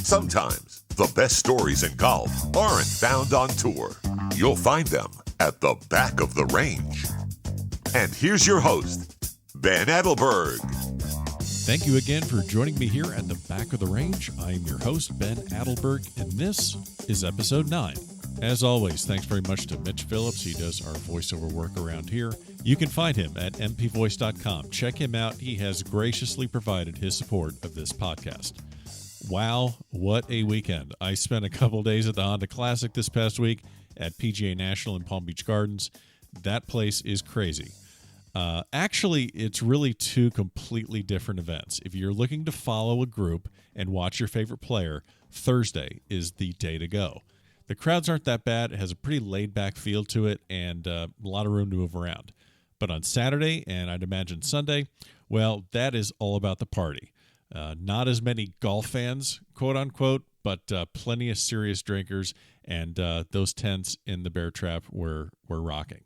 Sometimes the best stories in golf aren't found on tour. You'll find them at the back of the range. And here's your host, Ben Adelberg. Thank you again for joining me here at the back of the range. I'm your host, Ben Adelberg, and this is episode 9. As always, thanks very much to Mitch Phillips. He does our voiceover work around here. You can find him at mpvoice.com. Check him out. He has graciously provided his support of this podcast. Wow, what a weekend. I spent a couple days at the Honda Classic this past week at PGA National in Palm Beach Gardens. That place is crazy. Actually, it's really two completely different events. If you're looking to follow a group and watch your favorite player, Thursday is the day to go. The crowds aren't that bad. It has a pretty laid-back feel to it and a lot of room to move around. But on Saturday, and I'd imagine Sunday, well, that is all about the party. Not as many golf fans, quote-unquote, but plenty of serious drinkers, and those tents in the Bear Trap were rocking.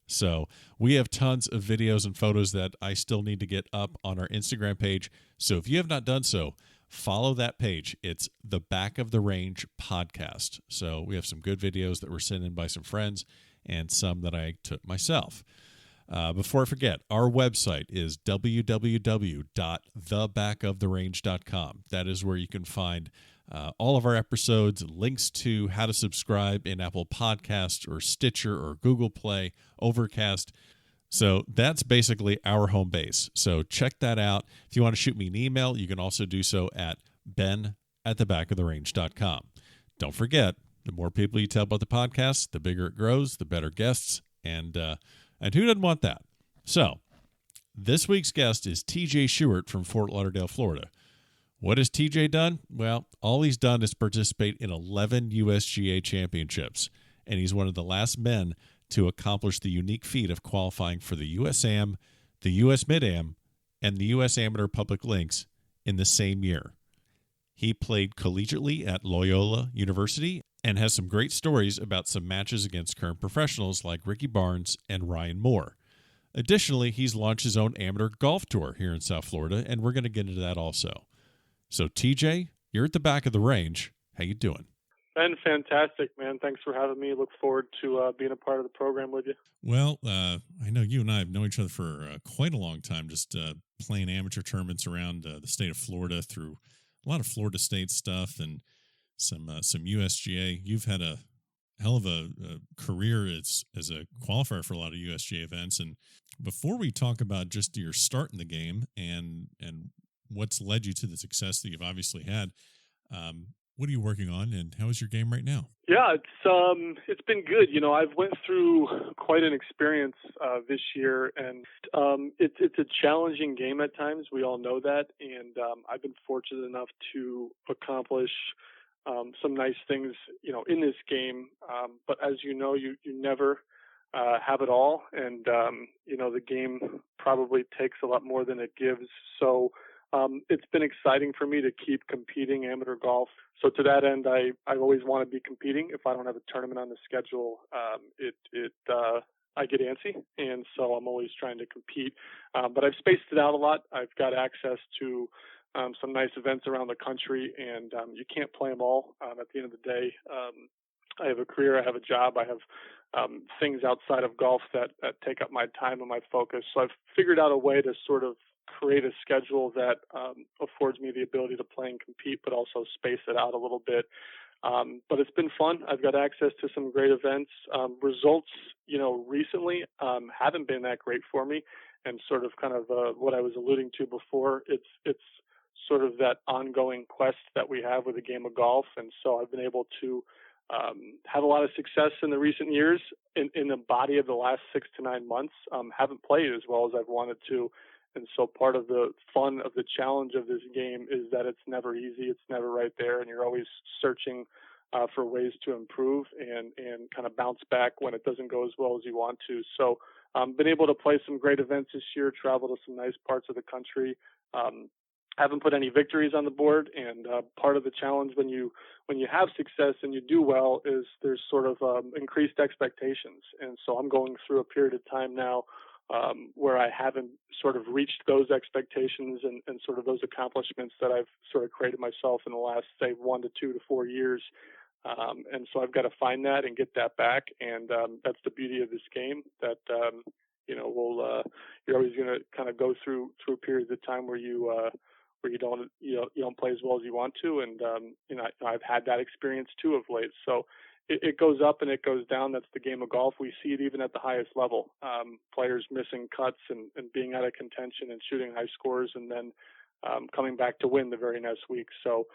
So we have tons of videos and photos that I still need to get up on our Instagram page. So if you have not done so, follow that page. It's the Back of the Range podcast. So we have some good videos that were sent in by some friends and some that I took myself. Before I forget, our website is www.thebackoftherange.com. That is where you can find all of our episodes, links to how to subscribe in Apple Podcasts or Stitcher or Google Play, Overcast. So that's basically our home base. So check that out. If you want to shoot me an email, you can also do so at ben@thebackoftherange.com. Don't forget, the more people you tell about the podcast, the bigger it grows, the better guests, and who doesn't want that? So this week's guest is TJ Shuart from Fort Lauderdale, Florida. What has TJ done? Well, all he's done is participate in 11 USGA championships, and he's one of the last men to accomplish the unique feat of qualifying for the USAM, the US Mid-Am, and the US Amateur Public Links in the same year. He played collegiately at Loyola University and has some great stories about some matches against current professionals like Ricky Barnes and Ryan Moore. Additionally, he's launched his own amateur golf tour here in South Florida, and we're going to get into that also. So, TJ, you're at the back of the range. How you doing? Ben, fantastic, man. Thanks for having me. Look forward to being a part of the program with you. Well, I know you and I have known each other for quite a long time, just playing amateur tournaments around the state of Florida through a lot of Florida State stuff and some USGA. You've had a hell of a career as a qualifier for a lot of USGA events. And before we talk about just your start in the game and what's led you to the success that you've obviously had, what are you working on, and how is your game right now? Yeah, it's been good. You know, I've went through quite an experience this year, and it's a challenging game at times. We all know that, and I've been fortunate enough to accomplish some nice things, you know, in this game. But as you know, you never have it all, and you know, the game probably takes a lot more than it gives. So it's been exciting for me to keep competing amateur golf. So to that end, I always want to be competing. If I don't have a tournament on the schedule, I get antsy, and so I'm always trying to compete. But I've spaced it out a lot. I've got access to some nice events around the country, and you can't play them all. At the end of the day, I have a career, I have a job, I have things outside of golf that take up my time and my focus. So I've figured out a way to sort of create a schedule that affords me the ability to play and compete, but also space it out a little bit. But it's been fun. I've got access to some great events. Results, you know, recently haven't been that great for me, and sort of kind of what I was alluding to before. It's sort of that ongoing quest that we have with the game of golf, and so I've been able to have a lot of success in the recent years. In the body of the last 6 to 9 months, haven't played as well as I've wanted to. And so part of the fun of the challenge of this game is that it's never easy. It's never right there. And you're always searching for ways to improve and kind of bounce back when it doesn't go as well as you want to. So been able to play some great events this year, travel to some nice parts of the country. Haven't put any victories on the board. And part of the challenge when you have success and you do well is there's sort of increased expectations. And so I'm going through a period of time now where I haven't sort of reached those expectations and sort of those accomplishments that I've sort of created myself in the last, say, 1 to 2 to 4 years. And so I've got to find that and get that back. And that's the beauty of this game, that you're always going to kind of go through periods of time where you don't play as well as you want to. And I've had that experience too of late. So it goes up and it goes down. That's the game of golf. We see it even at the highest level. Players missing cuts and being out of contention and shooting high scores, and then coming back to win the very next week. So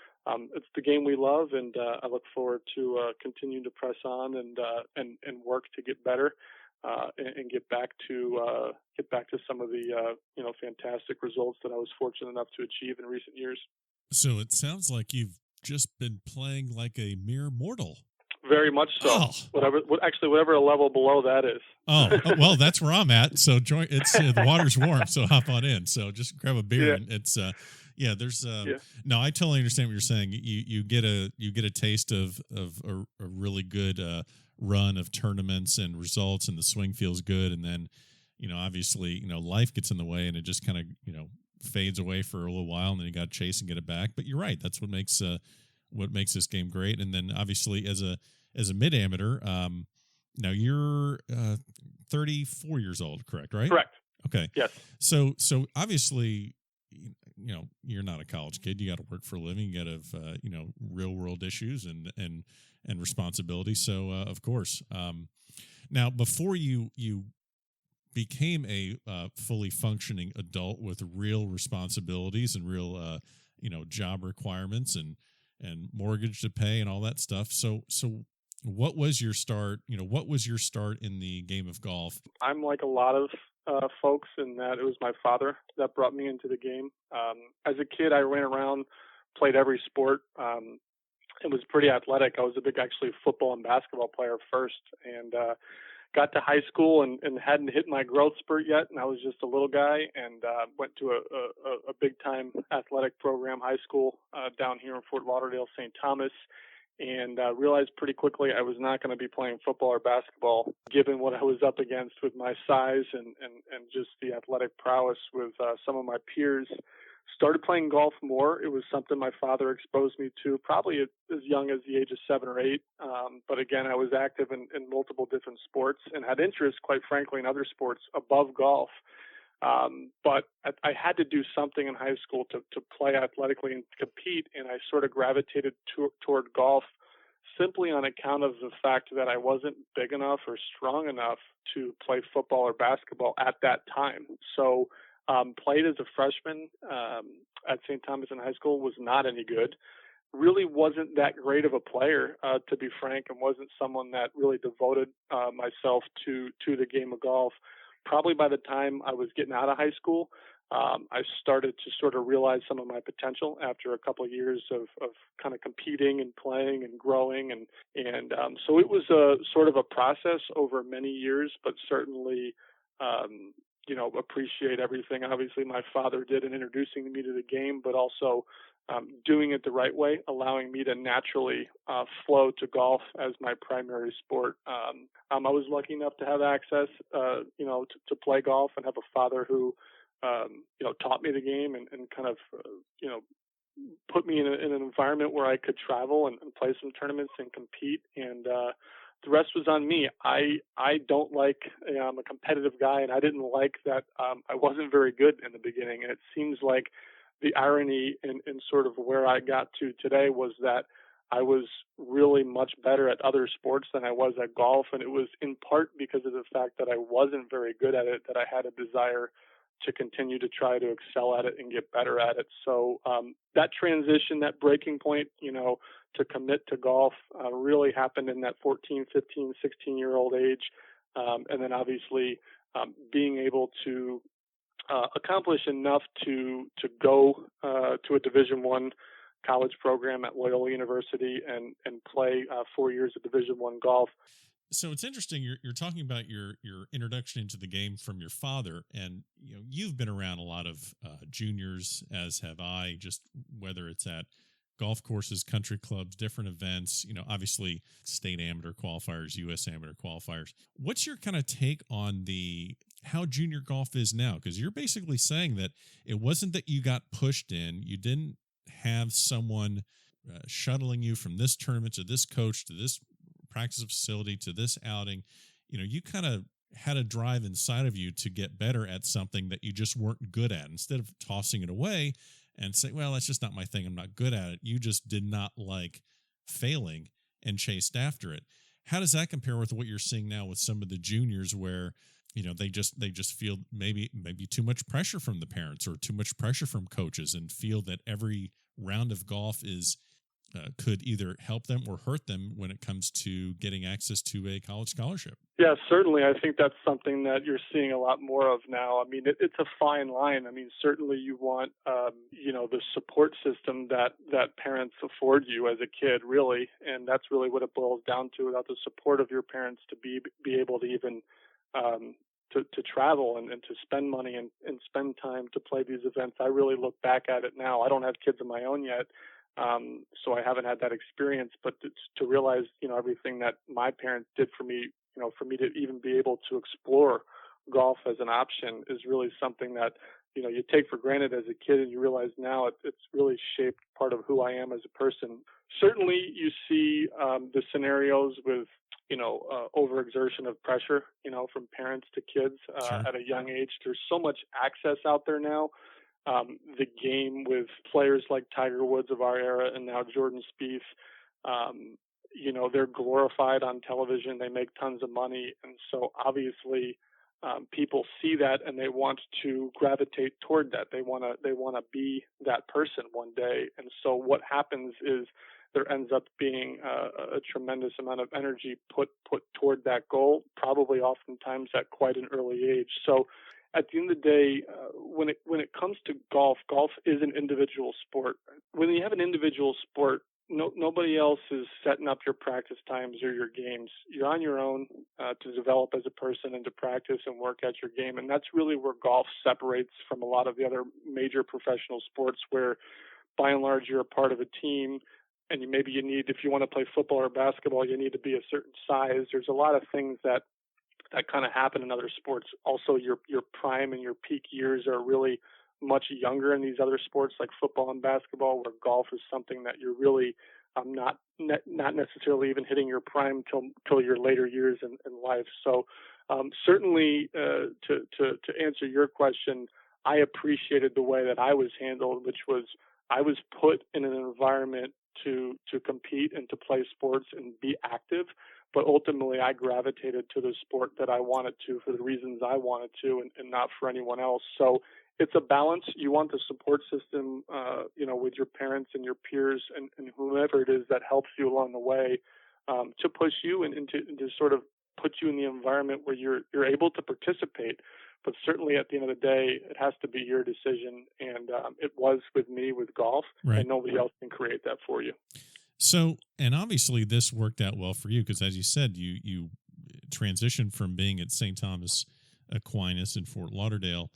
it's the game we love, and I look forward to continuing to press on and work to get better and get back to some of the fantastic results that I was fortunate enough to achieve in recent years. So it sounds like you've just been playing like a mere mortal. Very much so. Oh. Whatever a level below that is. Well, that's where I'm at. So join. It's the water's warm, so hop on in. So just grab a beer, and it's There's no. I totally understand what you're saying. You get a taste of a really good run of tournaments and results, and the swing feels good, and then obviously life gets in the way, and it just kind of fades away for a little while, and then you got to chase and get it back. But you're right. That's what makes this game great. And then obviously as a mid amateur, now you're 34 years old, correct? Right? Correct. Okay. Yes. So obviously, you're not a college kid. You got to work for a living. You got to have real world issues and responsibility. So of course, now before you became a fully functioning adult with real responsibilities and real job requirements and mortgage to pay and all that stuff. So what was your start? What was your start in the game of golf? I'm like a lot of folks in that it was my father that brought me into the game. As a kid, I ran around, played every sport. It was pretty athletic. I was a big, actually, football and basketball player first, and got to high school and hadn't hit my growth spurt yet, and I was just a little guy, and went to a big-time athletic program, high school, down here in Fort Lauderdale, St. Thomas, and realized pretty quickly I was not going to be playing football or basketball, given what I was up against with my size and just the athletic prowess with some of my peers. Started playing golf more. It was something my father exposed me to probably as young as the age of 7 or 8. But again, I was active in multiple different sports and had interest, quite frankly, in other sports above golf. But I had to do something in high school to play athletically and compete, and I sort of gravitated toward golf simply on account of the fact that I wasn't big enough or strong enough to play football or basketball at that time. So played as a freshman at St. Thomas in high school, was not any good. Really wasn't that great of a player, to be frank, and wasn't someone that really devoted myself to the game of golf. Probably by the time I was getting out of high school, I started to sort of realize some of my potential after a couple of years of kind of competing and playing and growing. And so it was a sort of a process over many years, but certainly, appreciate everything obviously my father did in introducing me to the game, but also doing it the right way, allowing me to naturally flow to golf as my primary sport. I was lucky enough to have access, to play golf and have a father who, taught me the game and kind of, put me in an environment where I could travel and play some tournaments and compete. And the rest was on me. I don't like, I'm a competitive guy, and I didn't like that I wasn't very good in the beginning. And it seems like the irony in sort of where I got to today was that I was really much better at other sports than I was at golf. And it was in part because of the fact that I wasn't very good at it, that I had a desire to continue to try to excel at it and get better at it. So that transition, that breaking point, to commit to golf really happened in that 14, 15, 16-year-old age. And then obviously being able to accomplish enough to go to a Division I college program at Loyola University and play 4 years of Division I golf. So it's interesting. You're talking about your introduction into the game from your father, and you've been around a lot of juniors, as have I. Just whether it's at golf courses, country clubs, different events. Obviously state amateur qualifiers, U.S. amateur qualifiers. What's your kind of take on the how junior golf is now? Because you're basically saying that it wasn't that you got pushed in, you didn't have someone shuttling you from this tournament to this coach to this practice facility to this outing. You kind of had a drive inside of you to get better at something that you just weren't good at. Instead of tossing it away and saying, well, that's just not my thing, I'm not good at it, you just did not like failing and chased after it. How does that compare with what you're seeing now with some of the juniors where they just feel maybe too much pressure from the parents or too much pressure from coaches and feel that every round of golf is could either help them or hurt them when it comes to getting access to a college scholarship? Yeah, certainly. I think that's something that you're seeing a lot more of now. I mean, it's a fine line. I mean, certainly you want, the support system that parents afford you as a kid, really, and that's really what it boils down to. Without the support of your parents to be able to even to travel and to spend money and spend time to play these events, I really look back at it now. I don't have kids of my own yet. So I haven't had that experience, but to realize, everything that my parents did for me, for me to even be able to explore golf as an option is really something that, you take for granted as a kid, and you realize now it's really shaped part of who I am as a person. Certainly you see the scenarios with, overexertion of pressure, from parents to kids Sure. at a young age. There's so much access out there now. The game with players like Tiger Woods of our era and now Jordan Spieth, they're glorified on television. They make tons of money. And so obviously people see that and they want to gravitate toward that. They want to be that person one day. And so what happens is there ends up being a tremendous amount of energy put toward that goal, probably oftentimes at quite an early age. So at the end of the day, when it comes to golf is an individual sport. When you have an individual sport, nobody else is setting up your practice times or your games. You're on your own to develop as a person and to practice and work at your game. And that's really where golf separates from a lot of the other major professional sports where, by and large, you're a part of a team. And maybe if you want to play football or basketball, you need to be a certain size. There's a lot of things that kind of happen in other sports. Also, your prime and your peak years are really much younger in these other sports like football and basketball, where golf is something that you're really not necessarily even hitting your prime till your later years in life. So certainly to answer your question, I appreciated the way that I was handled, which was I was put in an environment to compete and to play sports and be active. But ultimately, I gravitated to the sport that I wanted to for the reasons I wanted to and not for anyone else. So it's a balance. You want the support system, with your parents and your peers and whomever it is that helps you along the way to push you and to sort of put you in the environment where you're able to participate. But certainly at the end of the day, it has to be your decision. And it was with me with golf, Right. And nobody else can create that for you. So, and obviously this worked out well for you because, as you said, you transitioned from being at St. Thomas Aquinas in Fort Lauderdale,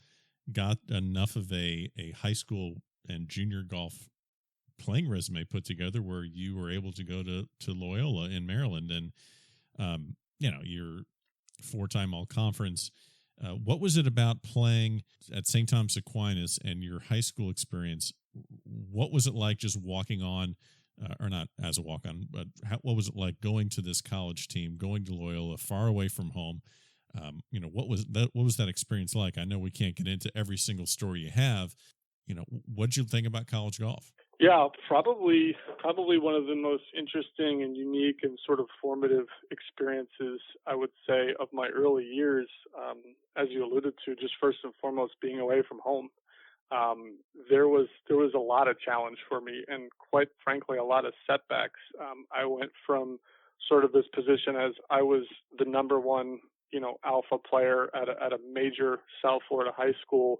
got enough of a high school and junior golf playing resume put together where you were able to go to Loyola in Maryland, and you're 4-time all-conference. What was it about playing at St. Thomas Aquinas and your high school experience? What was it like just walking on? Or not as a walk-on, but what was it like going to this college team, going to Loyola, far away from home? What was that experience like? I know we can't get into every single story you have. What did you think about college golf? Yeah, probably one of the most interesting and unique and sort of formative experiences, I would say, of my early years. As you alluded to, just first and foremost, being away from home. There was a lot of challenge for me and quite frankly, a lot of setbacks. I went from sort of this position as I was the number one, alpha player at a major South Florida high school.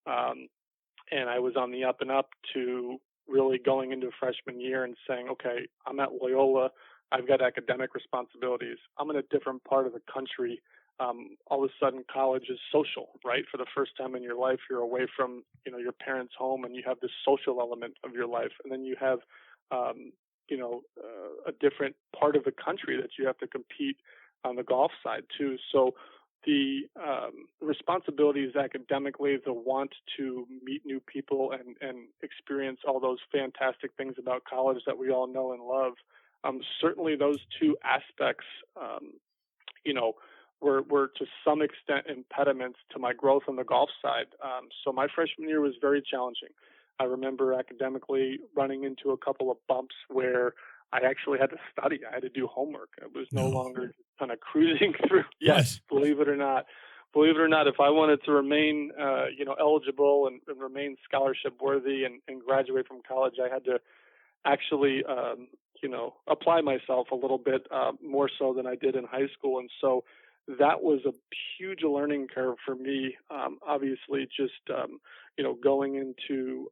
And I was on the up and up to really going into freshman year and saying, okay, I'm at Loyola. I've got academic responsibilities. I'm in a different part of the country. All of a sudden college is social, right? For the first time in your life, you're away from, your parents' home and you have this social element of your life. And then you have, a different part of the country that you have to compete on the golf side too. So the responsibilities academically, the want to meet new people and experience all those fantastic things about college that we all know and love. Certainly those two aspects, were to some extent impediments to my growth on the golf side. So my freshman year was very challenging. I remember academically running into a couple of bumps where I actually had to study. I had to do homework. It was no longer kind of cruising through. Yes, believe it or not. If I wanted to remain, eligible and remain scholarship worthy and graduate from college, I had to actually, apply myself a little bit more so than I did in high school. And so that was a huge learning curve for me. Obviously, just going into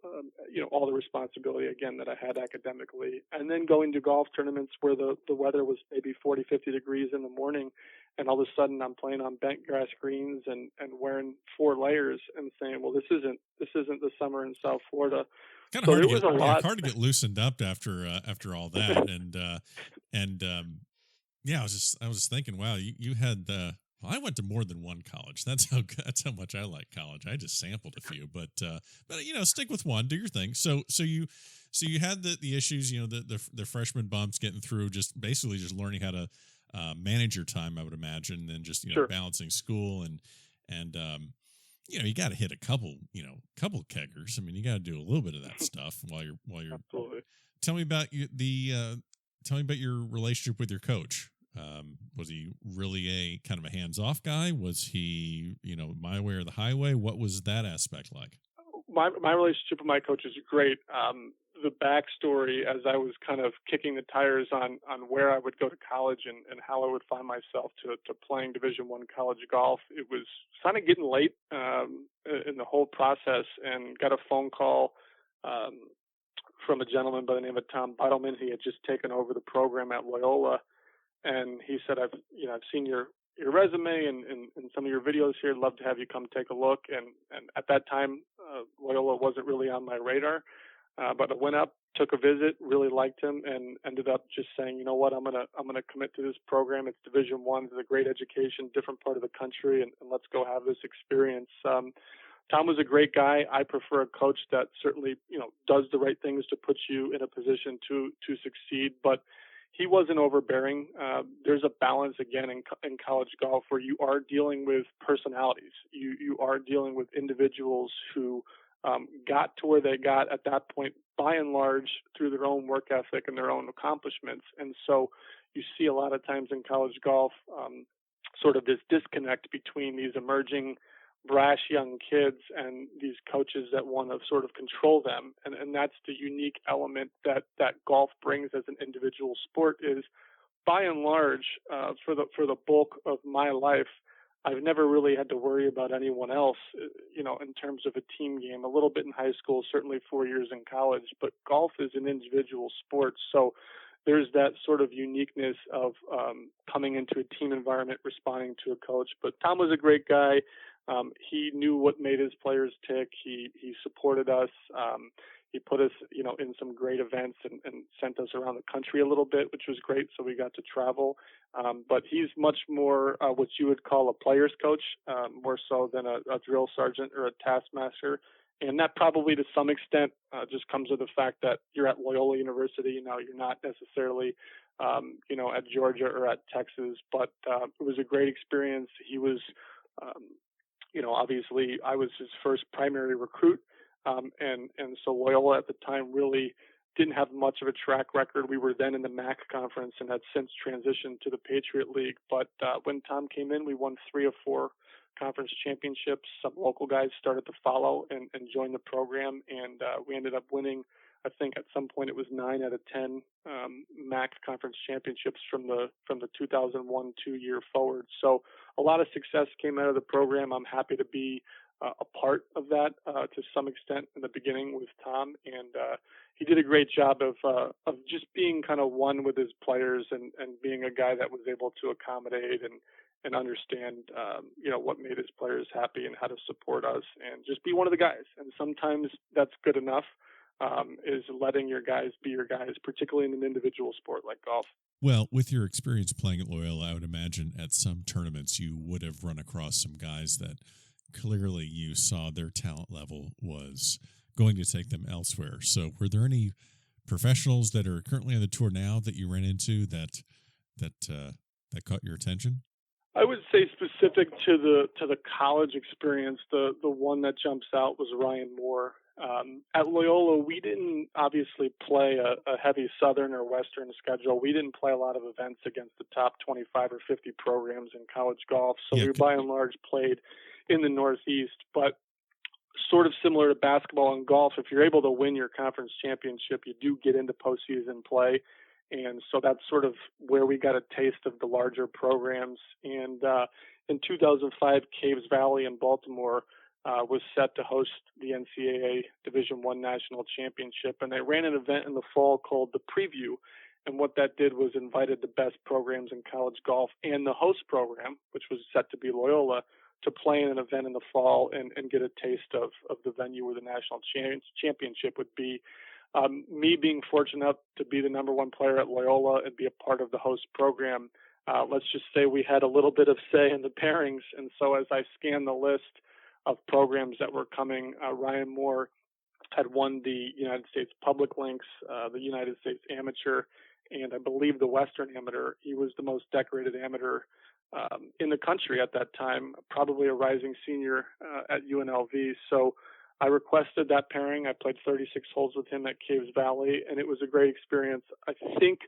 all the responsibility again that I had academically, and then going to golf tournaments where the weather was maybe 40, 50 degrees in the morning, and all of a sudden I'm playing on bent grass greens and wearing 4 layers and saying, well, this isn't the summer in South Florida. Kind of hard to get loosened up after all that, yeah, I was just thinking, wow, you had I went to more than one college. That's how much I like college. I just sampled a few, but stick with one, do your thing. So you had the issues, the freshman bumps, getting through, just basically just learning how to manage your time, I would imagine, and just Sure. balancing school and you got to hit a couple keggers. I mean, you got to do a little bit of that stuff while you're. Absolutely. Tell me about your relationship with your coach. Was he really a kind of a hands-off guy? Was he, my way or the highway? What was that aspect like? My relationship with my coach is great. The backstory, as I was kind of kicking the tires on where I would go to college and how I would find myself to playing Division I college golf, it was kind of getting late in the whole process, and got a phone call from a gentleman by the name of Tom Beidelman. He had just taken over the program at Loyola, and he said, I've seen your resume and some of your videos here. I'd love to have you come take a look. And at that time, Loyola wasn't really on my radar, but I went up, took a visit, really liked him, and ended up just saying, you know what, I'm gonna commit to this program. It's Division I, it's a great education, different part of the country, and let's go have this experience. Tom was a great guy. I prefer a coach that certainly, does the right things to put you in a position to succeed, but he wasn't overbearing. There's a balance again in college golf where you are dealing with personalities. You are dealing with individuals who got to where they got at that point, by and large, through their own work ethic and their own accomplishments. And so you see a lot of times in college golf sort of this disconnect between these emerging brash young kids and these coaches that want to sort of control them. And that's the unique element that golf brings as an individual sport is, by and large, for the bulk of my life, I've never really had to worry about anyone else, in terms of a team game. A little bit in high school, certainly 4 years in college, but golf is an individual sport. So there's that sort of uniqueness of coming into a team environment, responding to a coach. But Tom was a great guy. He knew what made his players tick. He supported us. He put us, in some great events and sent us around the country a little bit, which was great. So we got to travel. But he's much more what you would call a player's coach, more so than a drill sergeant or a taskmaster. And that probably to some extent just comes with the fact that you're at Loyola University. You're not necessarily, at Georgia or at Texas. But it was a great experience. He was, obviously I was his first primary recruit. And so Loyola at the time really didn't have much of a track record. We were then in the MAC conference and had since transitioned to the Patriot League. But when Tom came in, we won 3 of 4 conference championships. Some local guys started to follow and join the program. And we ended up winning, I think at some point it was 9 out of 10 MAC conference championships from the 2001-2 year forward. So a lot of success came out of the program. I'm happy to be a part of that to some extent in the beginning with Tom, and he did a great job of just being kind of one with his players and being a guy that was able to accommodate and understand what made his players happy and how to support us and just be one of the guys. And sometimes that's good enough, is letting your guys be your guys, particularly in an individual sport like golf. Well, with your experience playing at Loyola, I would imagine at some tournaments you would have run across some guys that clearly you saw their talent level was going to take them elsewhere. So were there any professionals that are currently on the tour now that you ran into that caught your attention? I would say specific to the college experience, the one that jumps out was Ryan Moore. At Loyola, we didn't obviously play a heavy Southern or Western schedule. We didn't play a lot of events against the top 25 or 50 programs in college golf. So we by and large played in the Northeast. But sort of similar to basketball and golf, if you're able to win your conference championship, you do get into postseason play. And so that's sort of where we got a taste of the larger programs. And in 2005, Caves Valley in Baltimore was set to host the NCAA Division I National Championship. And they ran an event in the fall called the Preview. And what that did was invited the best programs in college golf and the host program, which was set to be Loyola, to play in an event in the fall and get a taste of the venue where the national championship would be. Me being fortunate to be the number one player at Loyola and be a part of the host program, let's just say we had a little bit of say in the pairings. And so as I scanned the list of programs that were coming, Ryan Moore had won the United States Public Links, the United States Amateur, and I believe the Western Amateur. He was the most decorated amateur in the country at that time, probably a rising senior at UNLV. So I requested that pairing. I played 36 holes with him at Caves Valley, and it was a great experience. I think,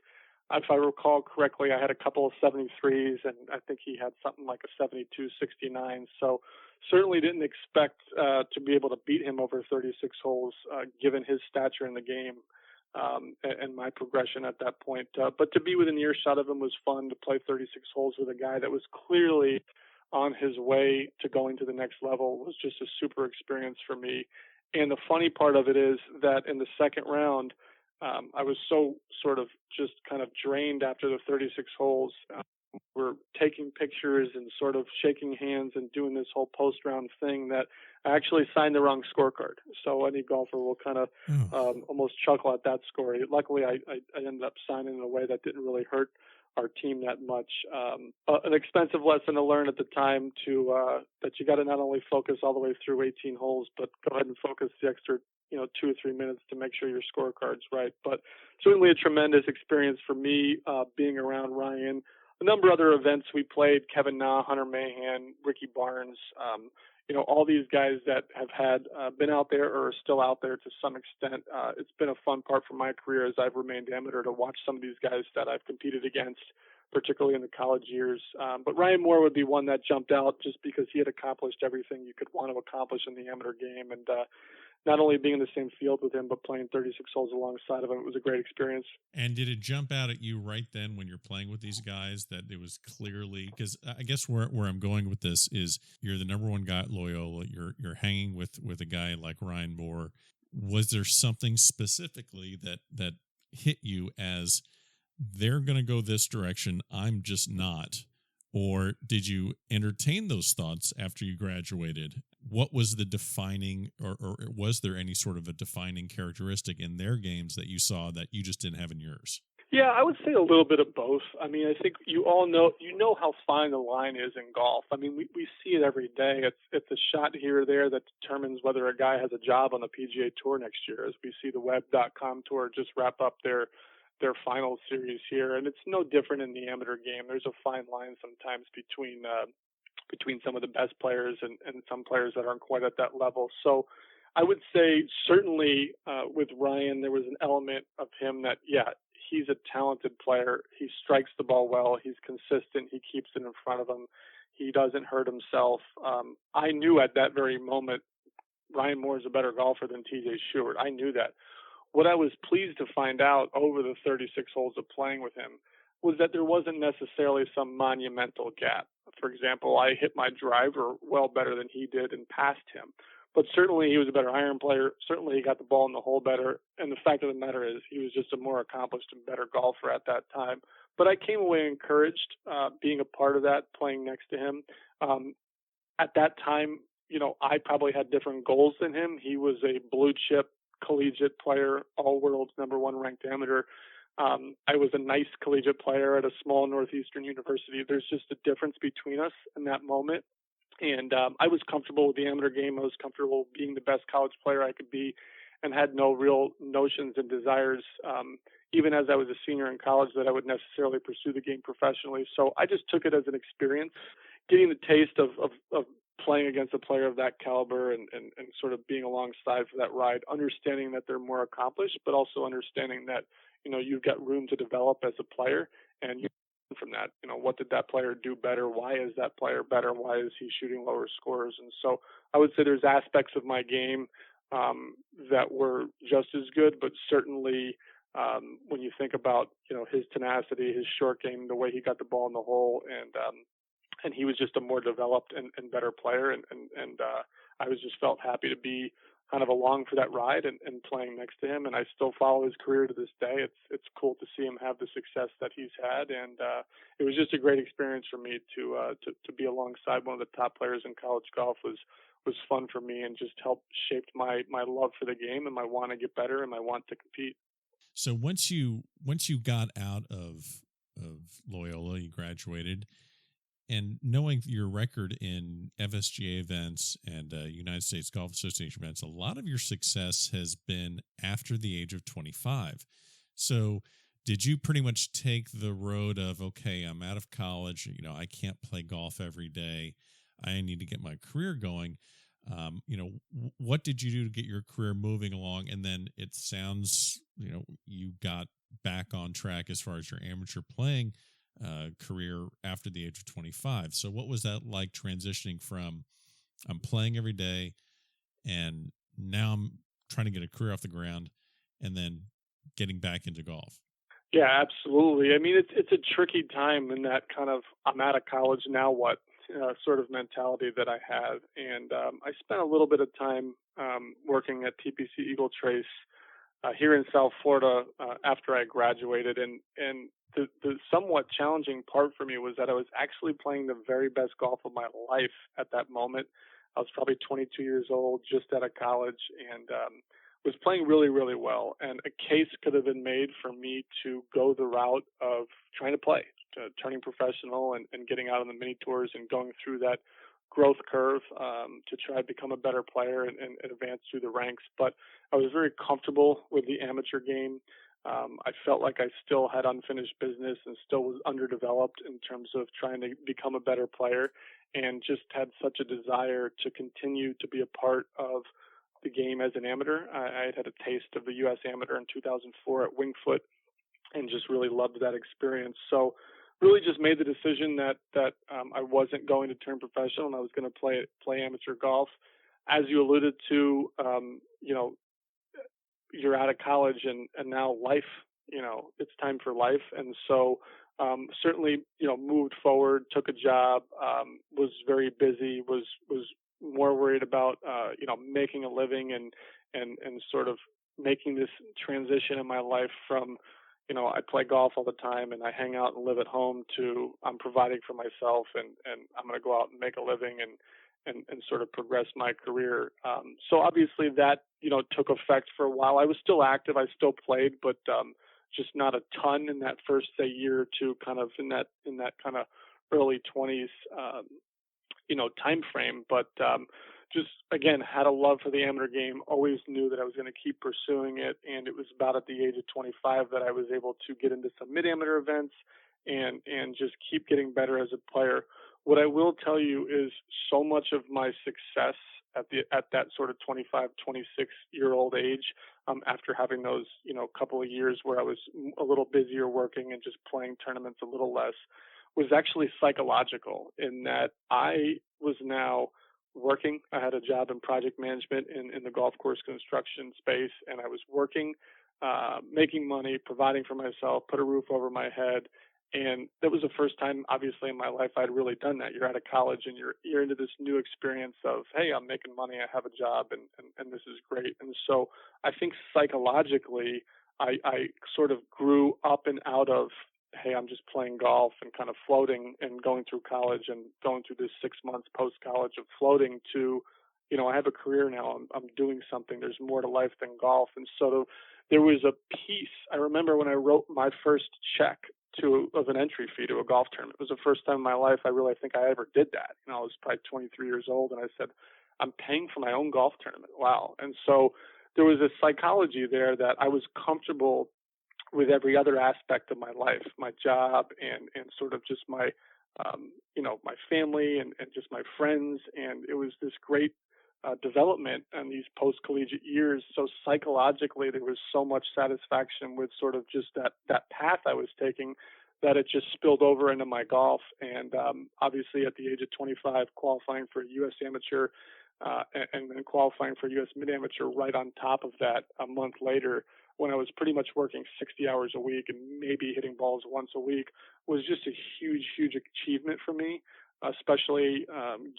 if I recall correctly, I had a couple of 73s, and I think he had something like a 72, 69. So certainly didn't expect to be able to beat him over 36 holes, given his stature in the game and my progression at that point. But to be within earshot of him was fun. To play 36 holes with a guy that was clearly on his way to going to the next level was just a super experience for me. And the funny part of it is that in the second round, I was so sort of just kind of drained after the 36 holes. We're taking pictures and sort of shaking hands and doing this whole post-round thing that I actually signed the wrong scorecard. So any golfer will kind of almost chuckle at that score. Luckily, I ended up signing in a way that didn't really hurt our team that much. An expensive lesson to learn at the time that you got to not only focus all the way through 18 holes, but go ahead and focus the extra 2 or 3 minutes to make sure your scorecard's right. But certainly a tremendous experience for me being around Ryan. A number of other events we played, Kevin Na, Hunter Mahan, Ricky Barnes, all these guys that have had been out there or are still out there to some extent. It's been a fun part for my career as I've remained amateur to watch some of these guys that I've competed against, particularly in the college years. But Ryan Moore would be one that jumped out just because he had accomplished everything you could want to accomplish in the amateur game. And not only being in the same field with him, but playing 36 holes alongside of him, it was a great experience. And did it jump out at you right then when you're playing with these guys that it was clearly, because I guess where I'm going with this is you're the number one guy at Loyola, you're hanging with a guy like Ryan Moore. Was there something specifically that hit you as they're going to go this direction, I'm just not? Or did you entertain those thoughts after you graduated? What was the defining, or was there any sort of a defining characteristic in their games that you saw that you just didn't have in yours? Yeah, I would say a little bit of both. I mean, I think you all know, how fine the line is in golf. I mean, we see it every day. It's a shot here or there that determines whether a guy has a job on the PGA Tour next year, as we see the Web.com Tour just wrap up their final series here. And it's no different in the amateur game. There's a fine line sometimes between some of the best players and some players that aren't quite at that level. So I would say certainly with Ryan, there was an element of him that, he's a talented player. He strikes the ball well. He's consistent. He keeps it in front of him. He doesn't hurt himself. I knew at that very moment Ryan Moore is a better golfer than TJ Shuart. I knew that. What I was pleased to find out over the 36 holes of playing with him was that there wasn't necessarily some monumental gap. For example, I hit my driver well better than he did and passed him. But certainly he was a better iron player. Certainly he got the ball in the hole better. And the fact of the matter is he was just a more accomplished and better golfer at that time. But I came away encouraged being a part of that, playing next to him. At that time, I probably had different goals than him. He was a blue chip collegiate player, all world's number one ranked amateur. I was a nice collegiate player at a small Northeastern university. There's just a difference between us in that moment. And I was comfortable with the amateur game. I was comfortable being the best college player I could be, and had no real notions and desires, even as I was a senior in college, that I would necessarily pursue the game professionally. So I just took it as an experience, getting the taste of playing against a player of that caliber, and sort of being alongside for that ride, understanding that they're more accomplished, but also understanding that, you've got room to develop as a player, and you learn from that. What did that player do better? Why is that player better? Why is he shooting lower scores? And so I would say there's aspects of my game that were just as good, but certainly when you think about his tenacity, his short game, the way he got the ball in the hole, and he was just a more developed and better player, and I was just felt happy to be kind of along for that ride and playing next to him. And I still follow his career to this day. It's cool to see him have the success that he's had, and it was just a great experience for me to be alongside one of the top players in college golf. Was fun for me, and just helped shape my love for the game and my want to get better and my want to compete. So once you got out of Loyola, you graduated, and knowing your record in FSGA events and United States Golf Association events, a lot of your success has been after the age of 25. So did you pretty much take the road of, okay, I'm out of college, I can't play golf every day, I need to get my career going? What did you do to get your career moving along? And then it sounds, you got back on track as far as your amateur playing career after the age of 25. So what was that like, transitioning from I'm playing every day and now I'm trying to get a career off the ground, and then getting back into golf? Yeah, absolutely. I mean, it's a tricky time in that kind of I'm out of college, now what sort of mentality that I have. And I spent a little bit of time working at TPC Eagle Trace here in South Florida after I graduated. And the somewhat challenging part for me was that I was actually playing the very best golf of my life at that moment. I was probably 22 years old, just out of college, and was playing really, really well. And a case could have been made for me to go the route of trying to play, turning professional and getting out on the mini tours and going through that growth curve to try to become a better player and advance through the ranks. But I was very comfortable with the amateur game. I felt like I still had unfinished business and still was underdeveloped in terms of trying to become a better player, and just had such a desire to continue to be a part of the game as an amateur. I had a taste of the U.S. Amateur in 2004 at Winged Foot, and just really loved that experience. So really just made the decision that I wasn't going to turn professional, and I was going to play amateur golf. As you alluded to, you're out of college and now life, it's time for life. And so certainly, moved forward, took a job, was very busy, was more worried about, making a living and sort of making this transition in my life from, I play golf all the time and I hang out and live at home, to I'm providing for myself and I'm going to go out and make a living and sort of progress my career. So obviously that, took effect for a while. I was still active. I still played, but just not a ton in that first, say, year or two, kind of in that kind of early 20s, time frame. But just, again, had a love for the amateur game, always knew that I was going to keep pursuing it. And it was about at the age of 25 that I was able to get into some mid-amateur events and just keep getting better as a player. What I will tell you is so much of my success at that sort of 25, 26-year-old age, after having those, couple of years where I was a little busier working and just playing tournaments a little less, was actually psychological, in that I was now working. I had a job in project management in the golf course construction space, and I was working, making money, providing for myself, put a roof over my head. And that was the first time, obviously, in my life I'd really done that. You're out of college and you're into this new experience of, hey, I'm making money, I have a job, and this is great. And so I think psychologically, I sort of grew up and out of, hey, I'm just playing golf and kind of floating, and going through college and going through this 6 months post-college of floating, to I have a career now. I'm doing something. There's more to life than golf. And so there was a piece. I remember when I wrote my first check of an entry fee to a golf tournament. It was the first time in my life I really think I ever did that. I was probably 23 years old, and I said, I'm paying for my own golf tournament. Wow. And so there was a psychology there that I was comfortable with every other aspect of my life, my job, and sort of just my my family and just my friends. And it was this great development in these post-collegiate years. So psychologically, there was so much satisfaction with sort of just that path I was taking that it just spilled over into my golf. And obviously at the age of 25, qualifying for a U.S. amateur and then qualifying for U.S. mid-amateur right on top of that a month later, when I was pretty much working 60 hours a week and maybe hitting balls once a week, was just a huge, huge achievement for me, especially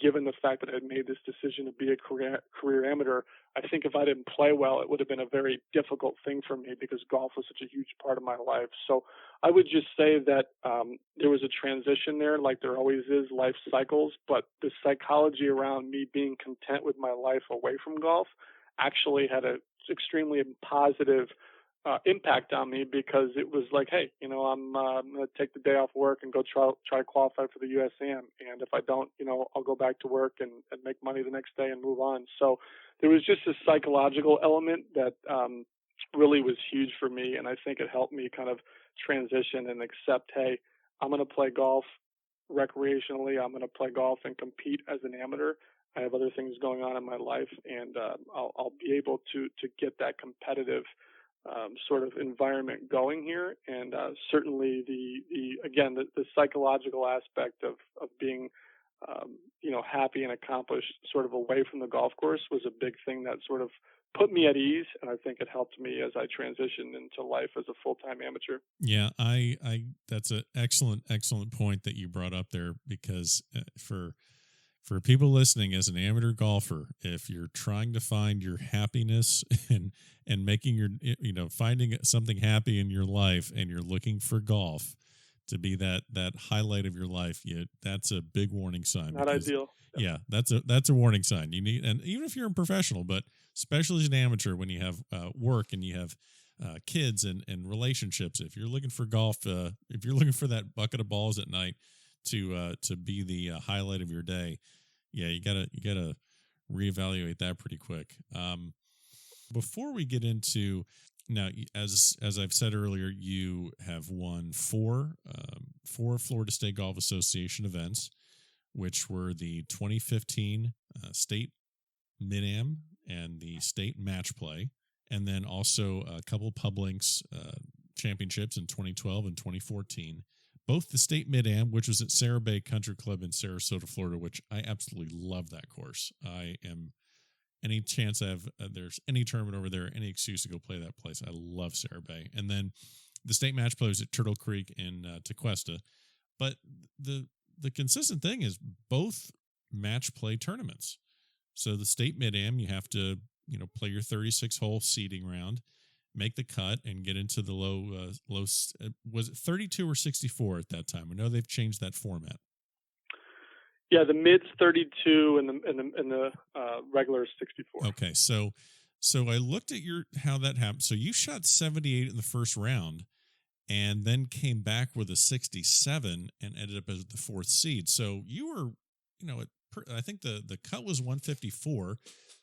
given the fact that I had made this decision to be a career amateur. I think if I didn't play well, it would have been a very difficult thing for me because golf was such a huge part of my life. So I would just say that there was a transition there, like there always is, life cycles, but the psychology around me being content with my life away from golf actually had an extremely positive impact on me, because it was like, hey, I'm going to take the day off work and go try to qualify for the USAM. And if I don't, I'll go back to work and make money the next day and move on. So there was just a psychological element that really was huge for me. And I think it helped me kind of transition and accept, hey, I'm going to play golf recreationally. I'm going to play golf and compete as an amateur. I have other things going on in my life, and I'll be able to get that competitive sort of environment going here. And certainly the psychological aspect of being happy and accomplished sort of away from the golf course was a big thing that sort of put me at ease, and I think it helped me as I transitioned into life as a full-time amateur. Yeah, I that's an excellent point that you brought up there, because for people listening, as an amateur golfer, if you're trying to find your happiness and making your finding something happy in your life, and you're looking for golf to be that highlight of your life, that's a big warning sign. Not ideal. Yeah, that's a warning sign. You need, and even if you're a professional, but especially as an amateur, when you have work and you have kids and relationships, if you're looking for golf, if you're looking for that bucket of balls at night to be the highlight of your day, yeah, you gotta reevaluate that pretty quick. Before we get into now, as I've said earlier, you have won four Florida State Golf Association events, which were the 2015 State Mid-Am and the State Match Play, and then also a couple Pub Links championships in 2012 and 2014. Both the State Mid-Am, which was at Sarah Bay Country Club in Sarasota, Florida, which I absolutely love that course. Any chance I have, there's any tournament over there, any excuse to go play that place. I love Sarah Bay. And then the State Match Play was at Turtle Creek in Tequesta. But the consistent thing is both match play tournaments. So the State Mid-Am, you have to play your 36-hole seeding round, make the cut, and get into the low. Was it 32 or 64 at that time? I know they've changed that format. Yeah, the mid's 32 and the regular is 64. Okay, so I looked at how that happened. So you shot 78 in the first round, and then came back with a 67 and ended up as the fourth seed. So you were, I think the cut was 154.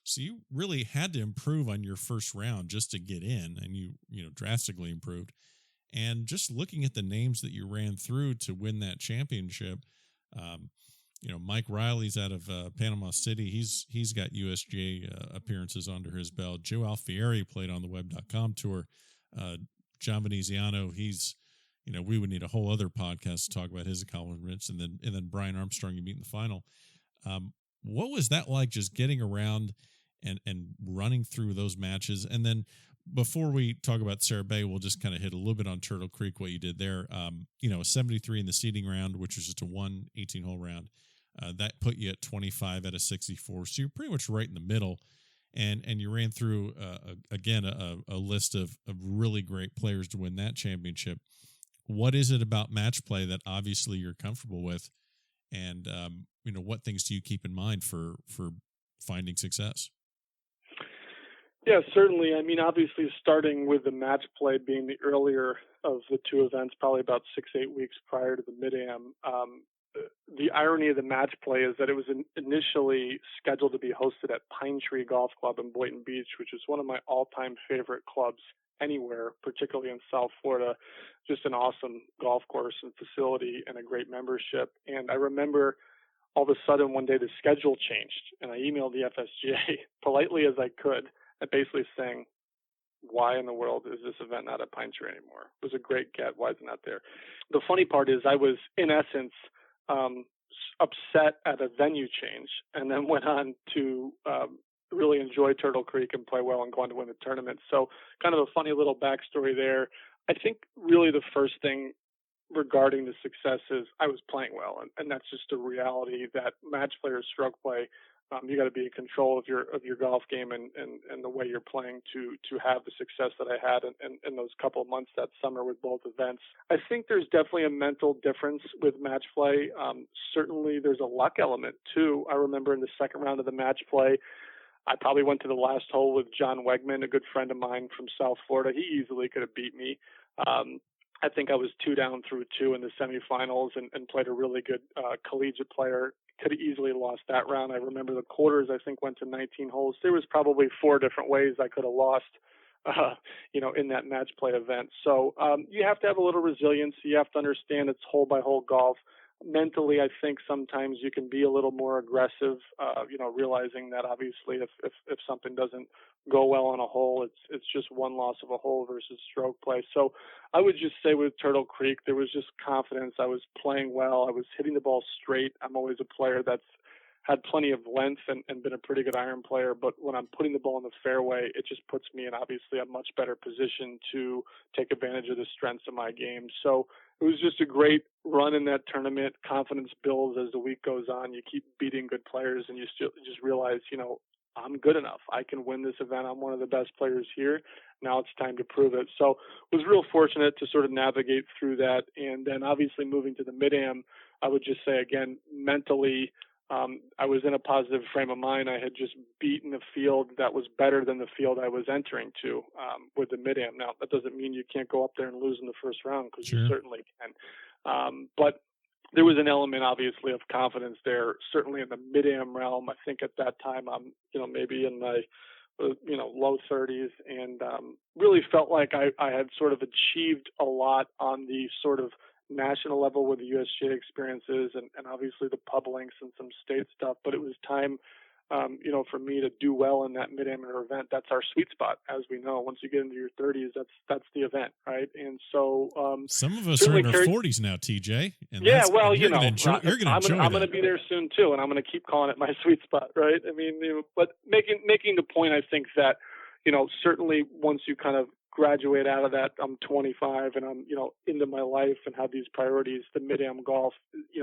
So you really had to improve on your first round just to get in, and you drastically improved. And just looking at the names that you ran through to win that championship, Mike Riley's out of Panama City. He's got USGA appearances under his belt. Joe Alfieri played on the Web.com tour. John Veneziano, we would need a whole other podcast to talk about his accomplishments. And then Brian Armstrong, you meet in the final. What was that like, just getting around and running through those matches? And then before we talk about Sarah Bay, we'll just kind of hit a little bit on Turtle Creek, what you did there. 73 in the seeding round, which was just a 18-hole round. That put you at 25 out of 64. So you're pretty much right in the middle. And you ran through, a list of really great players to win that championship. What is it about match play that obviously you're comfortable with? And, what things do you keep in mind for finding success? Yeah, certainly. I mean, obviously, starting with the match play being the earlier of the two events, probably about 6-8 weeks prior to the Mid-Am. The irony of the match play is that it was initially scheduled to be hosted at Pine Tree Golf Club in Boynton Beach, which is one of my all-time favorite clubs anywhere, particularly in South Florida. Just an awesome golf course and facility and a great membership. And I remember all of a sudden one day the schedule changed, and I emailed the FSGA politely as I could, and basically saying, why in the world is this event not at Pine Tree anymore? It was a great get. Why is it not there? The funny part is I was, in essence, upset at a venue change, and then went on to really enjoy Turtle Creek and play well and go on to win the tournament. So kind of a funny little backstory there. I think really the first thing regarding the success is I was playing well, and that's just a reality that match players stroke play. You got to be in control of your golf game and the way you're playing to have the success that I had in those couple of months that summer with both events. I think there's definitely a mental difference with match play. Certainly there's a luck element too. I remember in the second round of the match play, I probably went to the last hole with John Wegman, a good friend of mine from South Florida. He easily could have beat me. I think I was 2 down through 2 in the semifinals and played a really good collegiate player. Could have easily lost that round. I remember the quarters, I think, went to 19 holes. There was probably 4 different ways I could have lost, in that match play event. So you have to have a little resilience. You have to understand it's hole by hole golf. Mentally, I think sometimes you can be a little more aggressive, realizing that obviously if something doesn't go well on a hole, it's just one loss of a hole versus stroke play. So I would just say with Turtle Creek, there was just confidence. I was playing well. I was hitting the ball straight. I'm always a player that's had plenty of length and been a pretty good iron player, but when I'm putting the ball in the fairway, it just puts me in obviously a much better position to take advantage of the strengths of my game. So it was just a great run in that tournament. Confidence builds as the week goes on. You keep beating good players, and you just realize, I'm good enough. I can win this event. I'm one of the best players here. Now it's time to prove it. So I was real fortunate to sort of navigate through that. And then obviously moving to the Mid-Am, I would just say, again, mentally, I was in a positive frame of mind. I had just beaten a field that was better than the field I was entering to with the Mid-Am. Now, that doesn't mean you can't go up there and lose in the first round, because Sure. you certainly can. But there was an element, obviously, of confidence there, certainly in the Mid-Am realm. I think at that time I'm, maybe in my, low 30s, and really felt like I had sort of achieved a lot on the sort of national level with the USGA experiences and obviously the pub links and some state stuff. But it was time, for me to do well in that mid-amateur event. That's our sweet spot, as we know. Once you get into your 30s, that's the event, right? And so some of us are in our 40s now, TJ. And yeah, well, and you're going to enjoy I'm going to be there soon too, and I'm going to keep calling it my sweet spot, right? I mean, but making the point, I think that certainly once you kind of graduate out of that, I'm 25 and I'm into my life and have these priorities. The Mid-Am golf,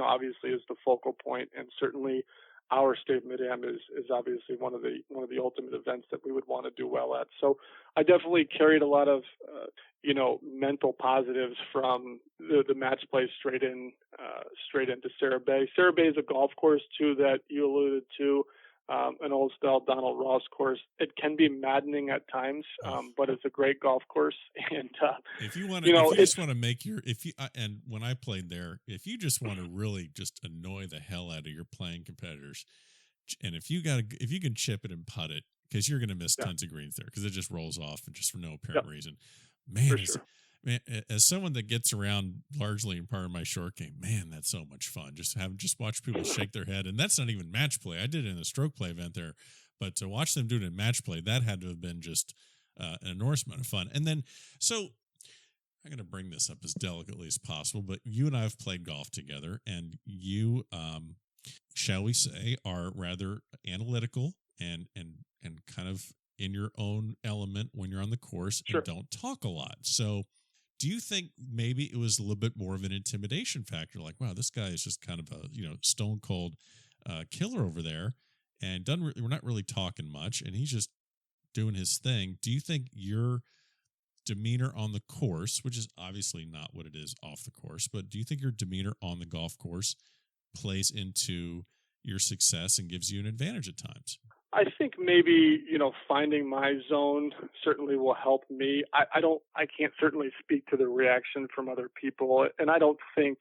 obviously is the focal point, and certainly our state Mid-Am is obviously one of the ultimate events that we would want to do well at. So I definitely carried a lot of mental positives from the match play straight into Sarah Bay. Sarah Bay is a golf course too that you alluded to. An old style Donald Ross course. It can be maddening at times, but it's a great golf course. And if you want to, if you just want to make and when I played there, if you just want to really just annoy the hell out of your playing competitors, and if you can chip it and putt it, because you're going to miss tons of greens there because it just rolls off and just for no apparent reason. Man, man, as someone that gets around largely in part of my short game, man, that's so much fun. Just watch people shake their head, and that's not even match play. I did it in a stroke play event there, but to watch them do it in match play, that had to have been just an enormous amount of fun. And then, so I'm going to bring this up as delicately as possible, but you and I have played golf together, and you, shall we say, are rather analytical and kind of in your own element when you're on the course and don't talk a lot. So do you think maybe it was a little bit more of an intimidation factor? Like, wow, this guy is just kind of a, stone cold killer over there, and we're not really talking much, and he's just doing his thing. Do you think your demeanor on the course, which is obviously not what it is off the course, but do you think your demeanor on the golf course plays into your success and gives you an advantage at times? I think maybe, finding my zone certainly will help me. I can't certainly speak to the reaction from other people. And I don't think,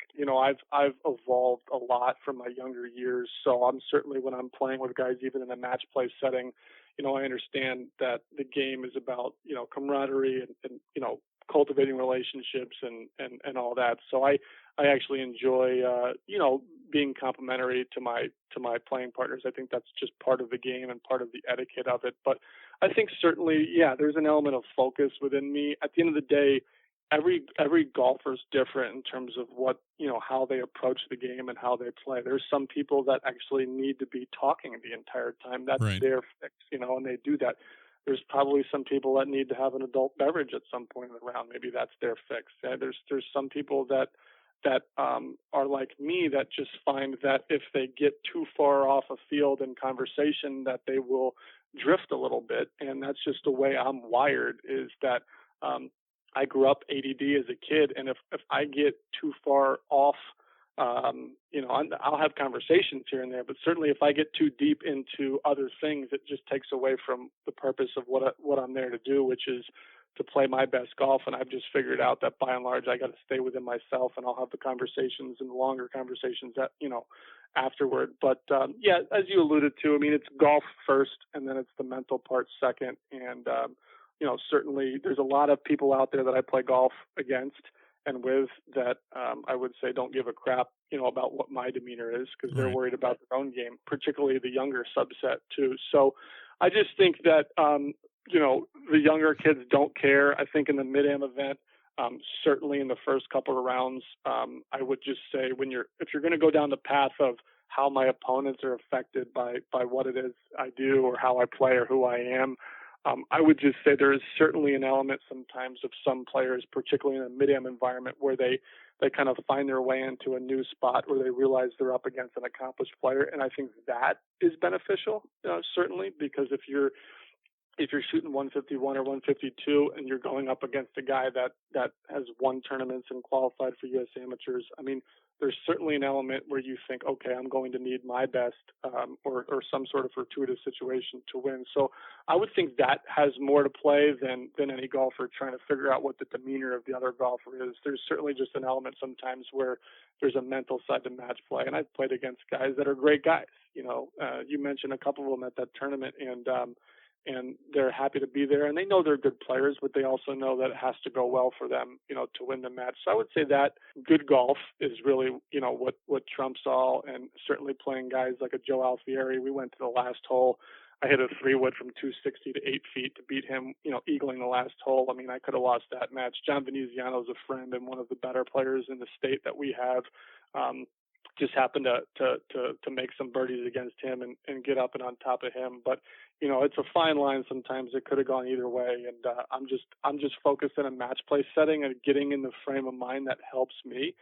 I've evolved a lot from my younger years. So I'm certainly, when I'm playing with guys, even in a match play setting, I understand that the game is about, camaraderie and cultivating relationships and all that. So I actually enjoy, being complimentary to my playing partners. I think that's just part of the game and part of the etiquette of it. But I think certainly, there's an element of focus within me. At the end of the day, every golfer is different in terms of what, how they approach the game and how they play. There's some people that actually need to be talking the entire time. That's Right. their fix, and they do that. There's probably some people that need to have an adult beverage at some point in the round. Maybe that's their fix. There's some people that are like me, that just find that if they get too far off a field in conversation, that they will drift a little bit. And that's just the way I'm wired, is that I grew up ADD as a kid. And if I get too far off, I'll have conversations here and there, but certainly if I get too deep into other things, it just takes away from the purpose of what I'm there to do, which is to play my best golf. And I've just figured out that by and large, I got to stay within myself, and I'll have the conversations and the longer conversations that, afterward. But as you alluded to, I mean, it's golf first, and then it's the mental part second. And, certainly there's a lot of people out there that I play golf against and with that I would say don't give a crap, about what my demeanor is, because they're Right. worried about their own game, particularly the younger subset too. So I just think that, the younger kids don't care. I think in the mid-am event, certainly in the first couple of rounds, I would just say if you're going to go down the path of how my opponents are affected by what it is I do or how I play or who I am, I would just say there is certainly an element sometimes of some players, particularly in a mid-am environment, where they kind of find their way into a new spot where they realize they're up against an accomplished player. And I think that is beneficial, certainly, because if you're shooting 151 or 152 and you're going up against a guy that has won tournaments and qualified for U.S. amateurs, I mean, there's certainly an element where you think, okay, I'm going to need my best or some sort of fortuitous situation to win. So I would think that has more to play than any golfer trying to figure out what the demeanor of the other golfer is. There's certainly just an element sometimes where there's a mental side to match play. And I've played against guys that are great guys. You mentioned a couple of them at that tournament, and they're happy to be there, and they know they're good players, but they also know that it has to go well for them, to win the match. So I would say that good golf is really, what trumps all, and certainly playing guys like a Joe Alfieri. We went to the last hole. I hit a 3-wood from 260 to 8 feet to beat him, eagling the last hole. I mean, I could have lost that match. John Veneziano is a friend and one of the better players in the state that we have. Just happened to make some birdies against him and get up and on top of him. But, it's a fine line. Sometimes it could have gone either way. And I'm just focused in a match play setting and getting in the frame of mind that helps me.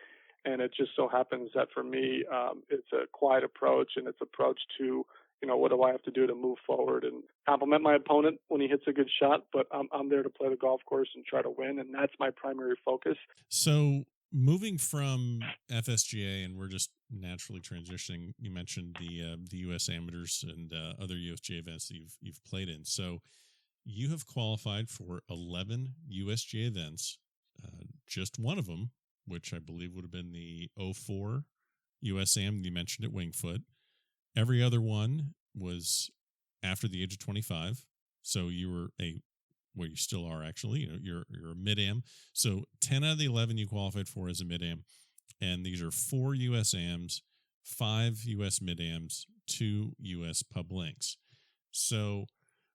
And it just so happens that for me, it's a quiet approach, and it's approach to, what do I have to do to move forward and compliment my opponent when he hits a good shot. But I'm there to play the golf course and try to win. And that's my primary focus. So moving from FSGA, and we're just naturally transitioning. You mentioned the U.S. amateurs and other USGA events that you've played in. So you have qualified for 11 USGA events. Just one of them, which I believe would have been the 04 USAM you mentioned at Wingfoot. Every other one was after the age of 25. So you were you still are actually, you're a mid-am. So 10 out of the 11 you qualified for as a mid-am. And these are 4 U.S. AMs, 5 U.S. mid-ams, 2 U.S. pub links. So,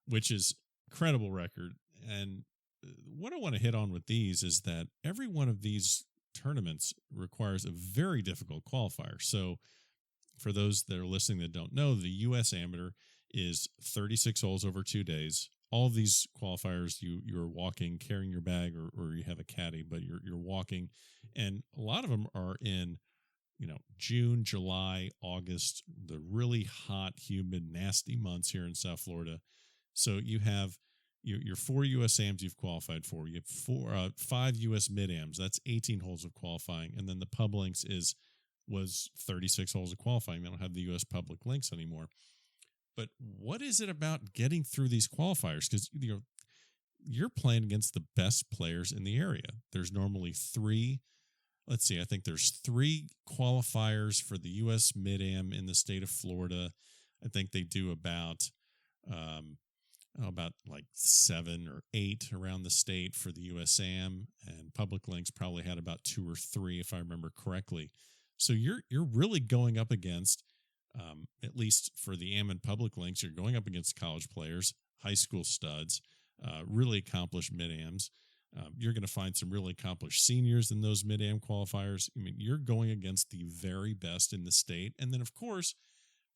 which is incredible record. And what I want to hit on with these is that every one of these tournaments requires a very difficult qualifier. So for those that are listening that don't know, the U.S. Amateur is 36 holes over 2 days. All of these qualifiers, you're walking, carrying your bag, or you have a caddy, but you're walking, and a lot of them are in, June, July, August, the really hot, humid, nasty months here in South Florida. So you have your 4 U.S. AMs you've qualified for. You have 5 U.S. mid-AMs. That's 18 holes of qualifying, and then the pub links was 36 holes of qualifying. They don't have the U.S. public links anymore. But what is it about getting through these qualifiers? Because you're playing against the best players in the area. There's normally three. Let's see. I think there's three qualifiers for the U.S. Mid-Am in the state of Florida. I think they do about like 7 or 8 around the state for the USAM, and Public Links probably had about 2 or 3, if I remember correctly. So you're really going up against, at least for the AM and Public Links, you're going up against college players, high school studs, really accomplished mid-ams. You're going to find some really accomplished seniors in those mid-am qualifiers. I mean, you're going against the very best in the state. And then, of course,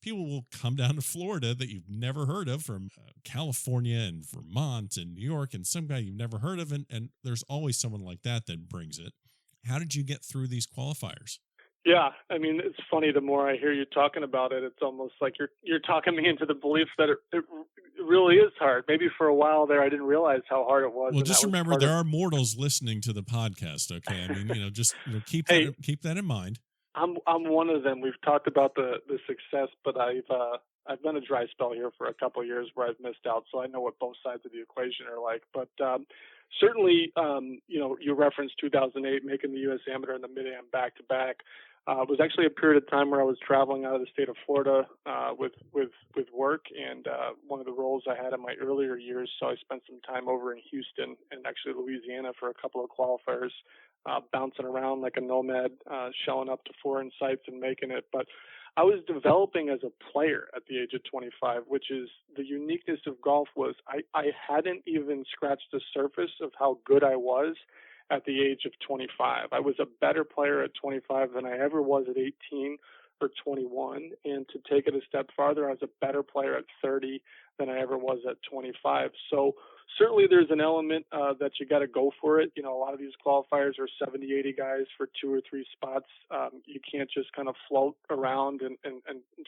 people will come down to Florida that you've never heard of from California and Vermont and New York, and some guy you've never heard of. And there's always someone like that brings it. How did you get through these qualifiers? Yeah, I mean, it's funny. The more I hear you talking about it, it's almost like you're talking me into the belief that it really is hard. Maybe for a while there, I didn't realize how hard it was. Well, just remember there are mortals listening to the podcast. Okay, I mean, just keep that in mind. I'm one of them. We've talked about the success, but I've been a dry spell here for a couple of years where I've missed out, so I know what both sides of the equation are like. But certainly, you referenced 2008, making the U.S. Amateur and the Mid-Am back-to-back. It was actually a period of time where I was traveling out of the state of Florida with work, and one of the roles I had in my earlier years, so I spent some time over in Houston and actually Louisiana for a couple of qualifiers, bouncing around like a nomad, showing up to foreign sites and making it. But I was developing as a player at the age of 25, which is the uniqueness of golf was I hadn't even scratched the surface of how good I was at the age of 25. I was a better player at 25 than I ever was at 18 or 21. And to take it a step farther, I was a better player at 30 than I ever was at 25. So certainly there's an element that you got to go for it. You know, a lot of these qualifiers are 70, 80 guys for 2 or 3 spots. You can't just kind of float around and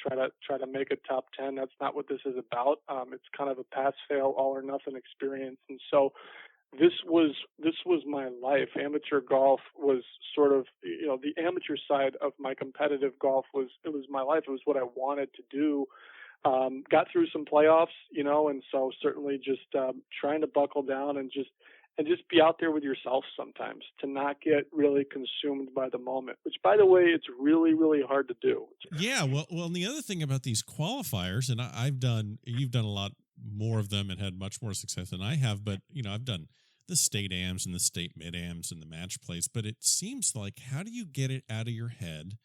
try to make a top 10. That's not what this is about. It's kind of a pass, fail, all or nothing experience. And so this was my life. Amateur golf was sort of, the amateur side of my competitive golf was my life. It was what I wanted to do. Got through some playoffs, and so certainly just trying to buckle down and just be out there with yourself sometimes, to not get really consumed by the moment, which, by the way, it's really, really hard to do. Yeah. Well, and the other thing about these qualifiers, and you've done a lot more of them and had much more success than I have, but, I've done the state AMs and the state mid-AMs and the match plays, but it seems like, how do you get it out of your head?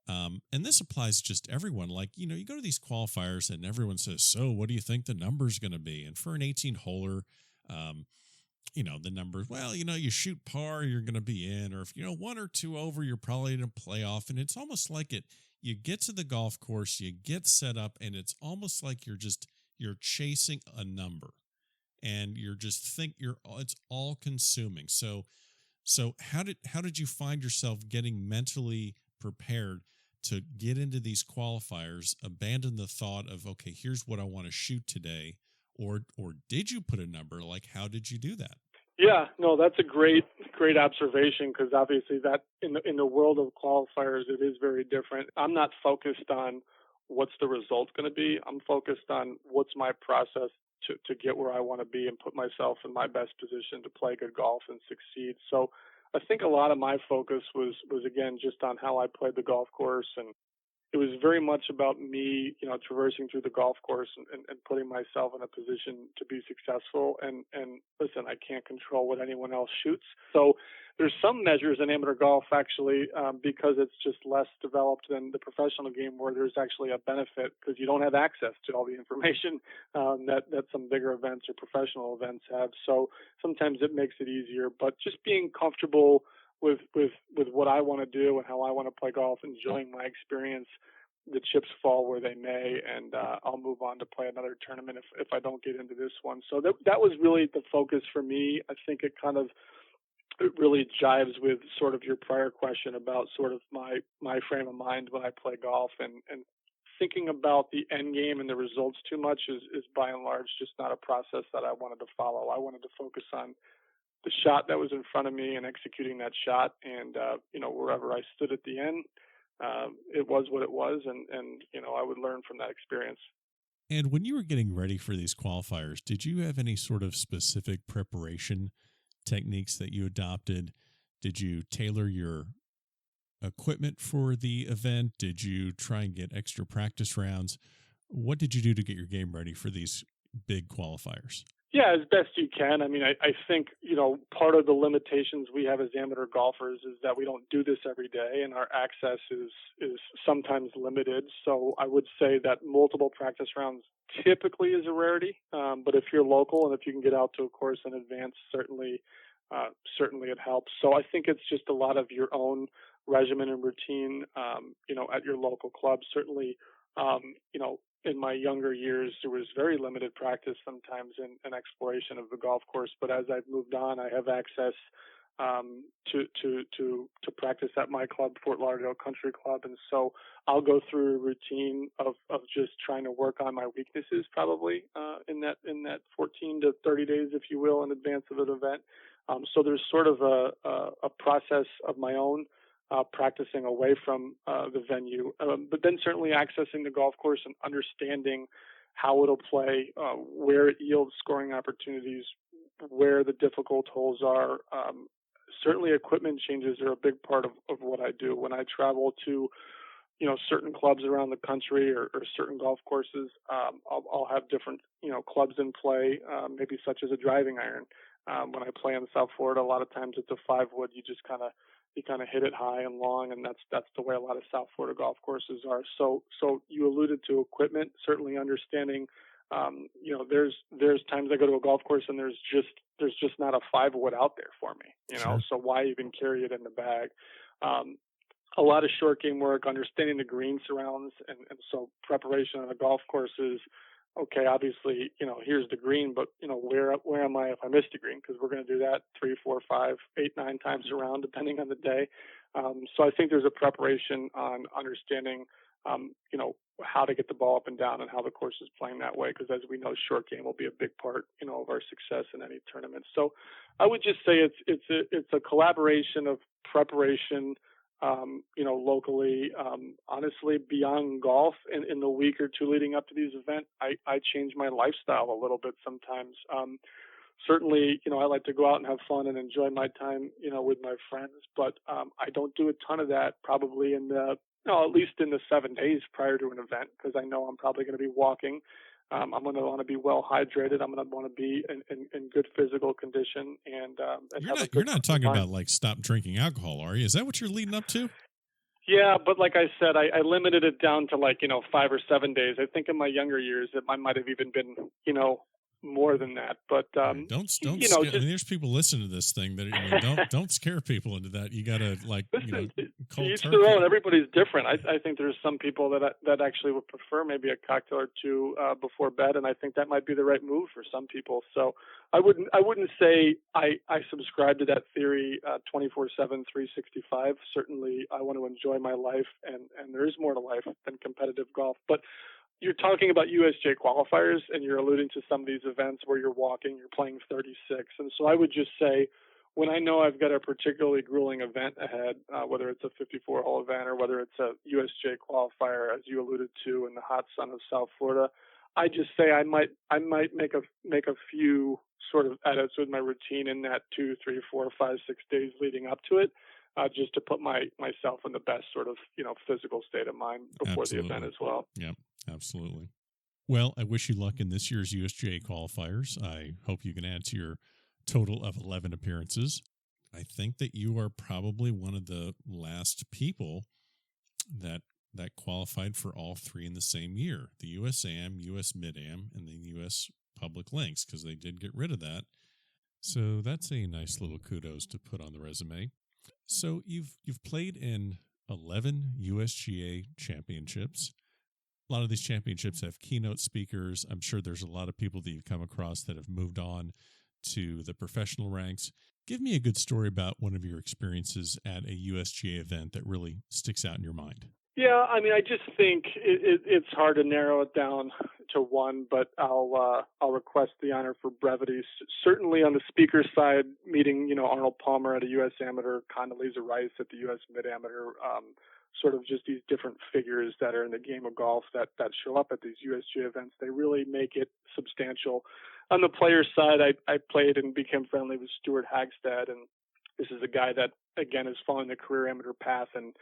And this applies just to everyone. Like, you go to these qualifiers and everyone says, so what do you think the number's going to be? And for an 18-holer, the numbers, well, you shoot par, you're going to be in, or if, 1 or 2 over, you're probably in a playoff. And it's almost like you get to the golf course, you get set up, and it's almost like you're chasing a number, and it's all consuming. So how did you find yourself getting mentally prepared to get into these qualifiers, abandon the thought of, okay, here's what I want to shoot today, or did you put a number? Like, how did you do that? Yeah, no, that's a great observation, because obviously that in the world of qualifiers, it is very different. I'm not focused on what's the result going to be. I'm focused on what's my process to get where I want to be and put myself in my best position to play good golf and succeed. So I think a lot of my focus was again, just on how I played the golf course. And it was very much about me, traversing through the golf course and putting myself in a position to be successful. And listen, I can't control what anyone else shoots. So there's some measures in amateur golf, actually, because it's just less developed than the professional game, where there's actually a benefit, because you don't have access to all the information that some bigger events or professional events have. So sometimes it makes it easier. But just being comfortable with what I want to do and how I want to play golf, enjoying my experience. The chips fall where they may, and I'll move on to play another tournament if I don't get into this one. So that was really the focus for me. I think it really jives with sort of your prior question about sort of my frame of mind when I play golf, and thinking about the end game and the results too much is by and large just not a process that I wanted to follow. I wanted to focus on the shot that was in front of me and executing that shot, and wherever I stood at the end, it was what it was, and I would learn from that experience. And when you were getting ready for these qualifiers, did you have any sort of specific preparation techniques that you adopted? Did you tailor your equipment for the event? Did you try and get extra practice rounds? What did you do to get your game ready for these big qualifiers? Yeah, as best you can. I mean, I think, part of the limitations we have as amateur golfers is that we don't do this every day, and our access is sometimes limited. So I would say that multiple practice rounds typically is a rarity. But if you're local and if you can get out to a course in advance, certainly it helps. So I think it's just a lot of your own regimen and routine, at your local club. Certainly, in my younger years, there was very limited practice sometimes in exploration of the golf course. But as I've moved on, I have access to practice at my club, Fort Lauderdale Country Club, and so I'll go through a routine of just trying to work on my weaknesses, probably in that 14 to 30 days, if you will, in advance of an event. So there's sort of a process of my own. Practicing away from the venue, but then certainly accessing the golf course and understanding how it'll play, where it yields scoring opportunities, where the difficult holes are. Certainly equipment changes are a big part of what I do. When I travel to, certain clubs around the country or certain golf courses, I'll have different, clubs in play, maybe such as a driving iron. When I play in South Florida, a lot of times it's a 5-wood. You kind of hit it high and long, and that's the way a lot of South Florida golf courses are. So you alluded to equipment, certainly understanding, there's times I go to a golf course and there's just not a 5-wood out there for me, Sure. So why even carry it in the bag? A lot of short game work, understanding the green surrounds, and so preparation on a golf course is, okay, obviously, here's the green, but, where am I if I missed a green? Because we're going to do that 3, 4, 5, 8, 9 times around, depending on the day. So I think there's a preparation on understanding, how to get the ball up and down and how the course is playing that way. Because as we know, short game will be a big part, of our success in any tournament. So I would just say it's a collaboration of preparation, locally, honestly, beyond golf in the week or two leading up to these events, I change my lifestyle a little bit sometimes. Certainly, I like to go out and have fun and enjoy my time, with my friends, but I don't do a ton of that probably in at least in the 7 days prior to an event, because I know I'm probably going to be walking. I'm going to want to be well hydrated. I'm going to want to be in good physical condition. And you're not talking about like stop drinking alcohol, are you? Is that what you're leading up to? Yeah, but like I said, I limited it down to 5 or 7 days. I think in my younger years it might have even been more than that. But don't scare, there's people listening to this thing that don't scare people into that. You got to listen, cold each turkey. their own. Everybody's different. I think there's some people that actually would prefer maybe a cocktail or two before bed, and I think that might be the right move for some people. So I wouldn't say I subscribe to that theory 24/7, 365. Certainly, I want to enjoy my life, and there is more to life than competitive golf, but. You're talking about USGA qualifiers, and you're alluding to some of these events where you're walking, you're playing 36. And so I would just say, when I know I've got a particularly grueling event ahead, whether it's a 54-hole event or whether it's a USGA qualifier, as you alluded to, in the hot sun of South Florida, I just say I might make a few sort of edits with my routine in that 2, 3, 4, 5, 6 days leading up to it. Just to put myself in the best sort of physical state of mind before Absolutely. the event as well. Yep, absolutely. Well, I wish you luck in this year's USGA qualifiers. I hope you can add to your total of 11 appearances. I think that you are probably one of the last people that qualified for all three in the same year: the US Am, US Mid Am, and the US Public Links, because they did get rid of that. So that's a nice little kudos to put on the resume. So you've played in 11 USGA championships. A lot of these championships have keynote speakers. I'm sure there's a lot of people that you've come across that have moved on to the professional ranks. Give me a good story about one of your experiences at a USGA event that really sticks out in your mind. Yeah, I mean, I just think it's hard to narrow it down to one, but I'll request the honor for brevity. Certainly on the speaker side, meeting Arnold Palmer at a U.S. Amateur, Condoleezza Rice at the U.S. Mid Amateur, sort of just these different figures that are in the game of golf that show up at these USGA events. They really make it substantial. On the player side, I played and became friendly with Shuart, and this is a guy that, again, is following the career amateur path and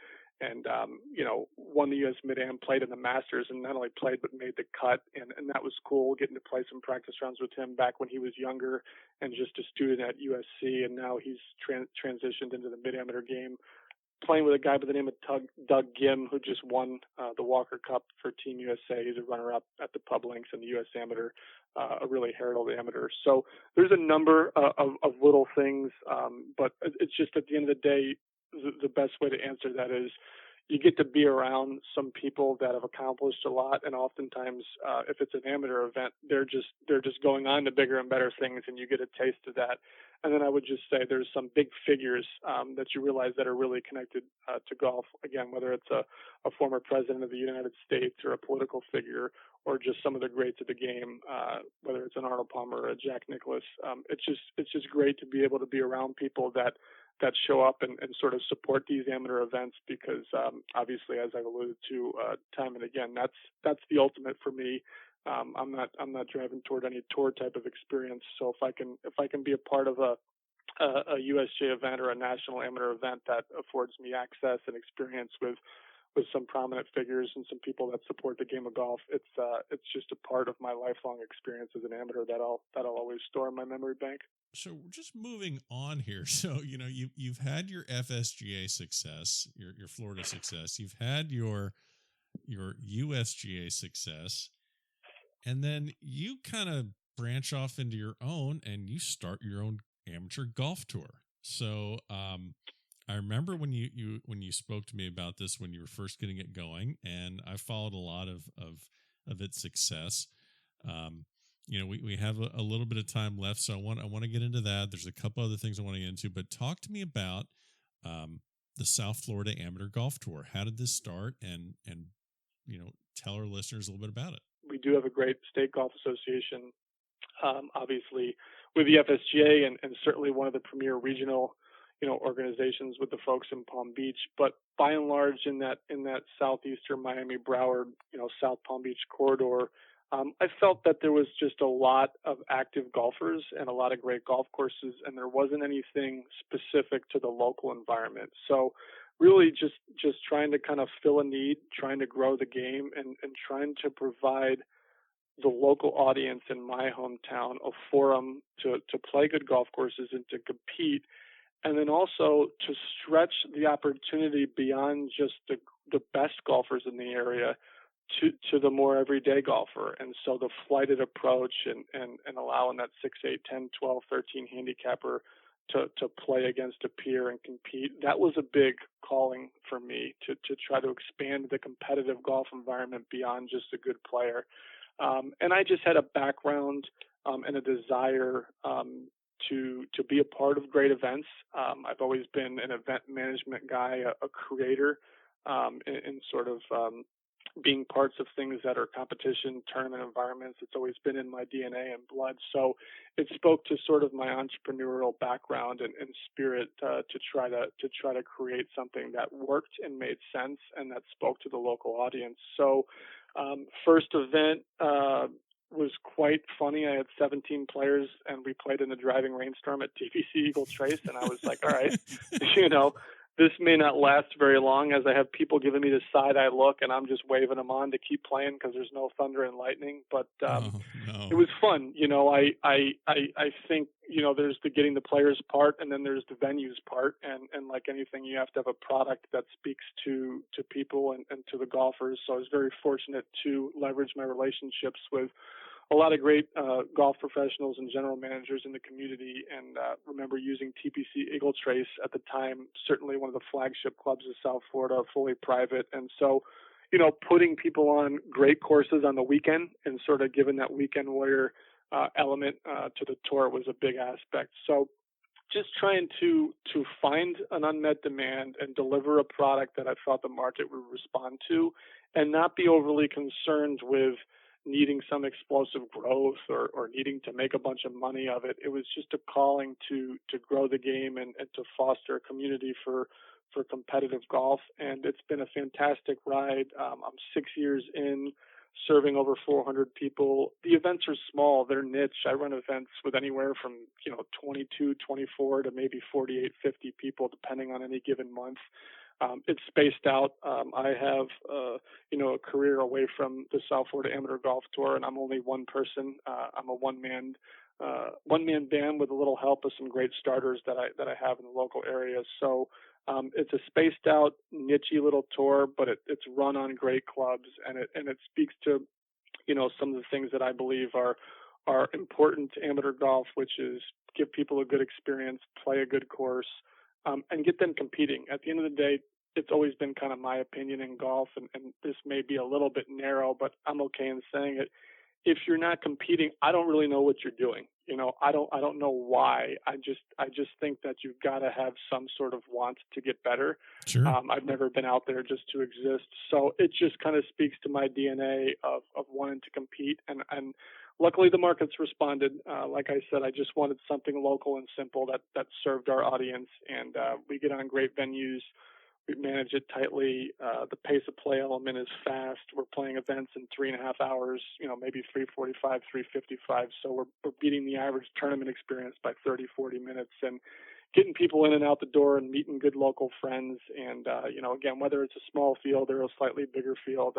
won the U.S. Mid-Am, played in the Masters, and not only played but made the cut, and that was cool, getting to play some practice rounds with him back when he was younger and just a student at USC, and now he's transitioned into the mid-amateur game, playing with a guy by the name of Doug Gim, who just won the Walker Cup for Team USA. He's a runner-up at the Pub Links and the U.S. Amateur, a really heralded amateur. So there's a number of little things, but it's just at the end of the day, the best way to answer that is you get to be around some people that have accomplished a lot, and oftentimes, if it's an amateur event, they're just going on to bigger and better things, and you get a taste of that. And then I would just say there's some big figures that you realize that are really connected to golf. Again, whether it's a former president of the United States or a political figure, or just some of the greats of the game, whether it's an Arnold Palmer or a Jack Nicklaus. It's just great to be able to be around people that show up and sort of support these amateur events, because obviously, as I've alluded to time and again, that's the ultimate for me. I'm not driving toward any tour type of experience. So if I can be a part of a USGA event or a national amateur event that affords me access and experience with some prominent figures and some people that support the game of golf, it's just a part of my lifelong experience as an amateur that I'll always store in my memory bank. So just moving on here. So, you've had your FSGA success, your Florida success. You've had your USGA success, and then you kind of branch off into your own and you start your own amateur golf tour. So, I remember when you spoke to me about this when you were first getting it going, and I followed a lot of its success. We have a little bit of time left, so I want to get into that. There's a couple other things I want to get into, but talk to me about the South Florida Amateur Golf Tour. How did this start, and tell our listeners a little bit about it. We do have a great state golf association, obviously with the FSGA, and certainly one of the premier regional organizations with the folks in Palm Beach. But by and large, in that southeastern Miami, Broward, South Palm Beach corridor, I felt that there was just a lot of active golfers and a lot of great golf courses, and there wasn't anything specific to the local environment. So really just trying to kind of fill a need, trying to grow the game, and trying to provide the local audience in my hometown a forum to play good golf courses and to compete, and then also to stretch the opportunity beyond just the best golfers in the area to the more everyday golfer. And so the flighted approach and allowing that 6, 8, 10, 12, 13 handicapper to play against a peer and compete, that was a big calling for me to try to expand the competitive golf environment beyond just a good player. And I just had a background and a desire to be a part of great events. I've always been an event management guy, a creator, in sort of being parts of things that are competition, tournament environments. It's always been in my DNA and blood. So it spoke to sort of my entrepreneurial background and spirit to try to create something that worked and made sense and that spoke to the local audience. So first event was quite funny. I had 17 players and we played in a driving rainstorm at TPC Eagle Trace, and I was like, all right, this may not last very long, as I have people giving me the side-eye look, and I'm just waving them on to keep playing because there's no thunder and lightning. But It was fun. I think there's the getting the players part, and then there's the venues part. And like anything, you have to have a product that speaks to people and to the golfers. So I was very fortunate to leverage my relationships with a lot of great golf professionals and general managers in the community, and remember using TPC Eagle Trace at the time, certainly one of the flagship clubs of South Florida, fully private. And so, putting people on great courses on the weekend and sort of giving that weekend warrior element to the tour was a big aspect. So just trying to find an unmet demand and deliver a product that I thought the market would respond to, and not be overly concerned with needing some explosive growth or needing to make a bunch of money of it. It was just a calling to grow the game and to foster a community for for competitive golf, and it's been a fantastic ride. I'm 6 years in, serving over 400 people. The events are small; they're niche. I run events with anywhere from 22, 24 to maybe 48, 50 people, depending on any given month. It's spaced out. I have a career away from the South Florida Amateur Golf Tour, and I'm only one person. I'm a one-man band with a little help of some great starters that I have in the local area. So it's a spaced out, nichey little tour, but it's run on great clubs, and it speaks to some of the things that I believe are important to amateur golf, which is give people a good experience, play a good course, and get them competing. At the end of the day, it's always been kind of my opinion in golf, and this may be a little bit narrow, but I'm okay in saying it. If you're not competing, I don't really know what you're doing. I don't know why. I just think that you've got to have some sort of want to get better. Sure. I've never been out there just to exist. So it just kind of speaks to my DNA of wanting to compete. And luckily the market's responded. Like I said, I just wanted something local and simple that served our audience. And we get on great venues. We manage it tightly. The pace of play element is fast. We're playing events in 3.5 hours, maybe 3:45, 3:55. So we're beating the average tournament experience by 30, 40 minutes and getting people in and out the door and meeting good local friends. And, again, whether it's a small field or a slightly bigger field,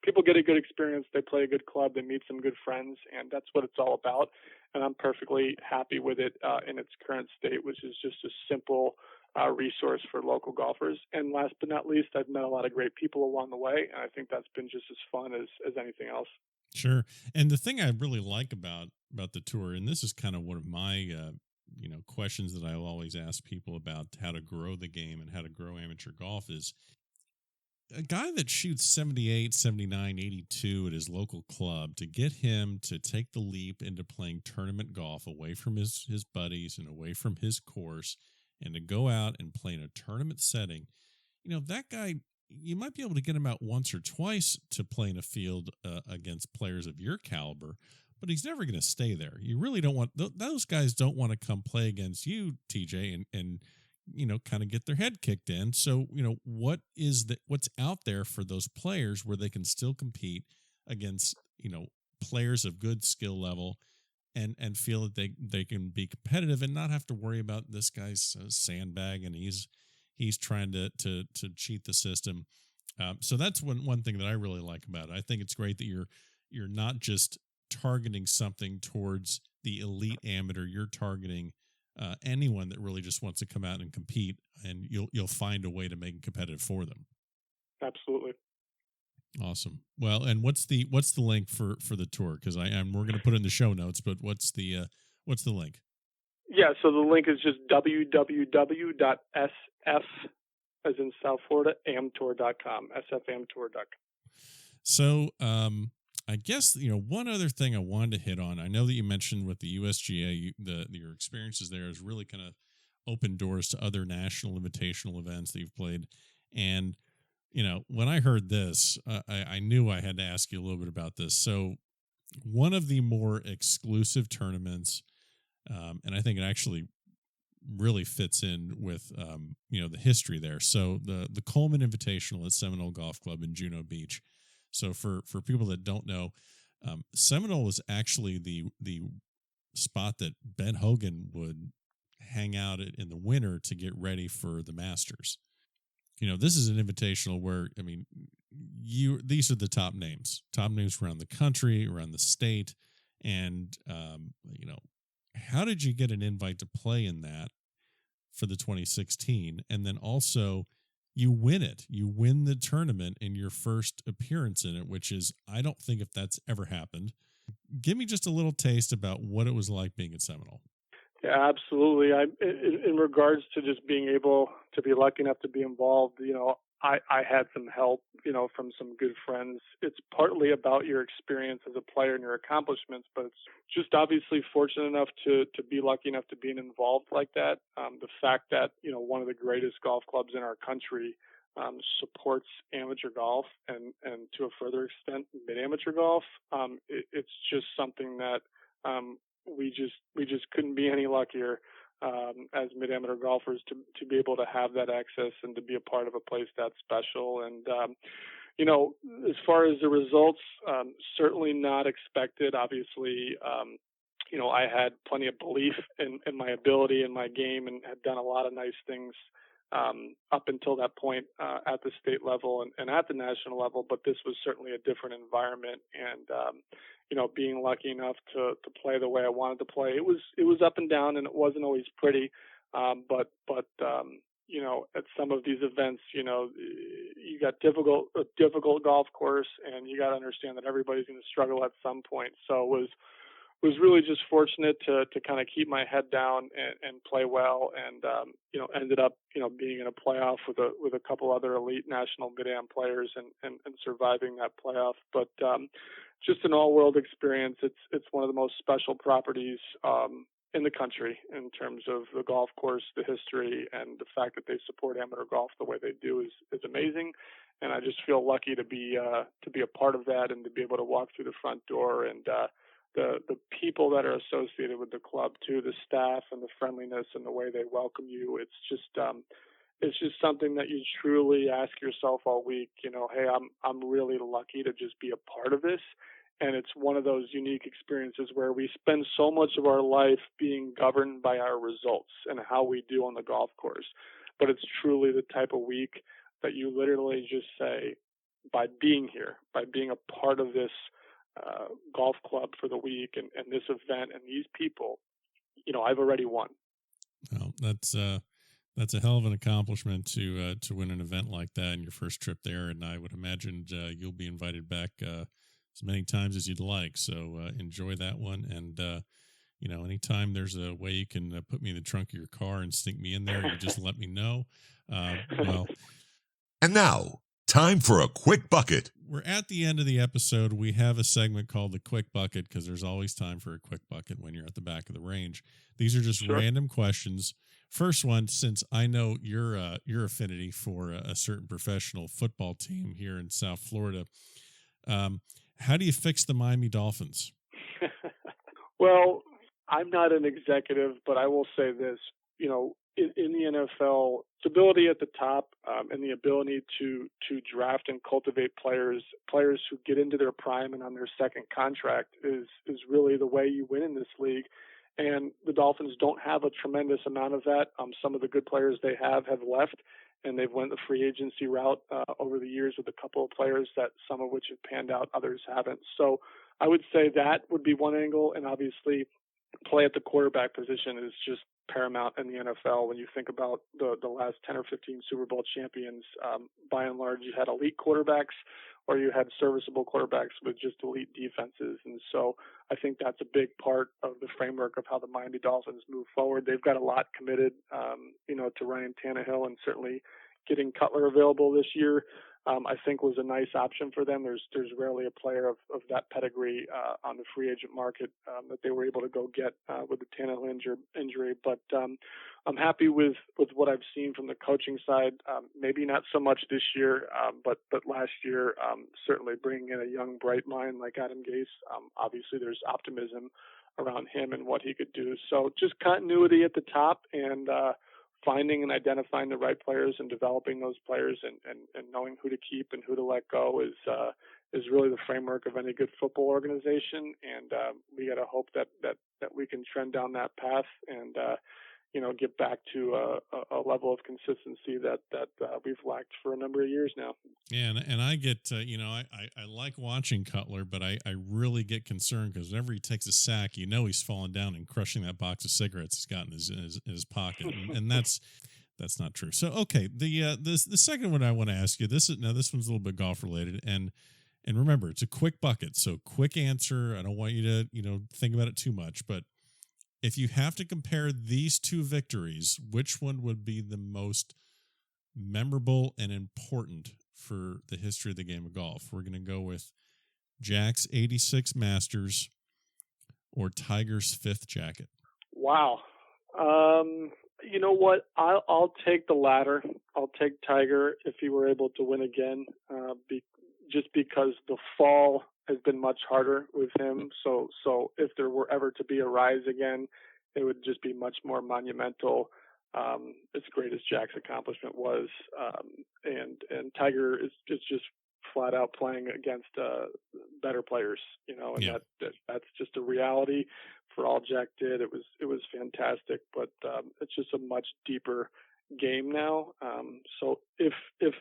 people get a good experience. They play a good club. They meet some good friends, and that's what it's all about. And I'm perfectly happy with it in its current state, which is just a simple resource for local golfers. And last but not least, I've met a lot of great people along the way, and I think that's been just as fun as anything else. Sure. And the thing I really like about the tour, and this is kind of one of my questions that I'll always ask people about how to grow the game and how to grow amateur golf, is a guy that shoots 78, 79, 82 at his local club, to get him to take the leap into playing tournament golf away from his buddies and away from his course, and to go out and play in a tournament setting. That guy, you might be able to get him out once or twice to play in a field against players of your caliber, but he's never going to stay there. You really don't want, those guys don't want to come play against you, TJ, and kind of get their head kicked in. So, what's out there for those players where they can still compete against, players of good skill level, and feel that they can be competitive and not have to worry about this guy's sandbag and he's trying to cheat the system. So that's one thing that I really like about it. I think it's great that you're not just targeting something towards the elite amateur. You're targeting anyone that really just wants to come out and compete, and you'll find a way to make it competitive for them. Absolutely. Awesome. Well, and what's the link for the tour? Because we're going to put it in the show notes, but what's the link? Yeah, so the link is just www.sf, as in South Florida, amtour.com, sfamtour.com. So, I guess, one other thing I wanted to hit on, I know that you mentioned with the USGA, your experiences there has really kind of opened doors to other national invitational events that you've played. And, when I heard this, I knew I had to ask you a little bit about this. So one of the more exclusive tournaments, and I think it actually really fits in with, the history there. So the Coleman Invitational at Seminole Golf Club in Juno Beach. So for people that don't know, Seminole was actually the spot that Ben Hogan would hang out at in the winter to get ready for the Masters. This is an invitational where, these are the top names around the country, around the state. And, how did you get an invite to play in that for the 2016? And then also you win it. You win the tournament in your first appearance in it, which is, I don't think if that's ever happened. Give me just a little taste about what it was like being at Seminole. Yeah, absolutely. In regards to just being able to be lucky enough to be involved, I had some help, from some good friends. It's partly about your experience as a player and your accomplishments, but it's just obviously fortunate enough to be lucky enough to be involved like that. The fact that, one of the greatest golf clubs in our country supports amateur golf and to a further extent mid-amateur golf, it's just something that we just couldn't be any luckier. as mid-amateur golfers to be able to have that access and to be a part of a place that's special. And, as far as the results, certainly not expected. Obviously, I had plenty of belief in my ability and my game and had done a lot of nice things up until that point at the state level and at the national level, but this was certainly a different environment. And being lucky enough to play the way I wanted to play, it was up and down, and it wasn't always pretty. But at some of these events, you got a difficult golf course, and you got to understand that everybody's going to struggle at some point. So it was really just fortunate to kind of keep my head down and play well, and ended up being in a playoff with a couple other elite national mid-am players and surviving that playoff. But just an all-world experience. It's one of the most special properties in the country in terms of the golf course, the history, and the fact that they support amateur golf the way they do is amazing. And I just feel lucky to be a part of that and to be able to walk through the front door, and the people that are associated with the club too, the staff and the friendliness and the way they welcome you. It's just something that you truly ask yourself all week, hey, I'm really lucky to just be a part of this. And it's one of those unique experiences where we spend so much of our life being governed by our results and how we do on the golf course. But it's truly the type of week that you literally just say, by being here, by being a part of this golf club for the week and this event and these people, I've already won. Well, that's a hell of an accomplishment to win an event like that in your first trip there. And I would imagine you'll be invited back as many times as you'd like. So enjoy that one. And, anytime there's a way you can put me in the trunk of your car and sneak me in there, you just let me know. And now, time for a quick bucket. We're at the end of the episode. We have a segment called the quick bucket because there's always time for a quick bucket when you're at the back of the range. These are just random questions. First one, since I know your affinity for a certain professional football team here in South Florida, how do you fix the Miami Dolphins? Well, I'm not an executive, but I will say this, in the NFL, stability at the top and the ability to draft and cultivate players who get into their prime and on their second contract is really the way you win in this league. And the Dolphins don't have a tremendous amount of that. Some of the good players they have left, and they've went the free agency route over the years with a couple of players that some of which have panned out, others haven't. So I would say that would be one angle, and obviously play at the quarterback position is just paramount in the NFL. When you think about the last 10 or 15 Super Bowl champions, by and large, you had elite quarterbacks or you had serviceable quarterbacks with just elite defenses. And so I think that's a big part of the framework of how the Miami Dolphins move forward. They've got a lot committed, to Ryan Tannehill, and certainly getting Cutler available this year, I think was a nice option for them. There's rarely a player of that pedigree on the free agent market that they were able to go get with the Tannehill injury. But I'm happy with what I've seen from the coaching side. Maybe not so much this year, but last year, certainly bringing in a young, bright mind like Adam Gase. Obviously, there's optimism around him and what he could do. So just continuity at the top and finding and identifying the right players and developing those players and knowing who to keep and who to let go is really the framework of any good football organization. And we got to hope that we can trend down that path and get back to a level of consistency that we've lacked for a number of years now. Yeah, and I get I like watching Cutler, but I really get concerned because whenever he takes a sack, he's falling down and crushing that box of cigarettes he's got in his pocket, and that's not true. So okay, the second one I want to ask you, this one's a little bit golf related, and remember, it's a quick bucket, so quick answer. I don't want you to think about it too much, but if you have to compare these two victories, which one would be the most memorable and important for the history of the game of golf? We're going to go with Jack's 86 Masters or Tiger's 5th jacket. Wow. You know what? I'll take the latter. I'll take Tiger if he were able to win again, just because the fall has been much harder with him. So if there were ever to be a rise again, it would just be much more monumental, as great as Jack's accomplishment was. And Tiger is just flat out playing against better players, and that's just a reality for all Jack did. It was fantastic, but it's just a much deeper game now. So if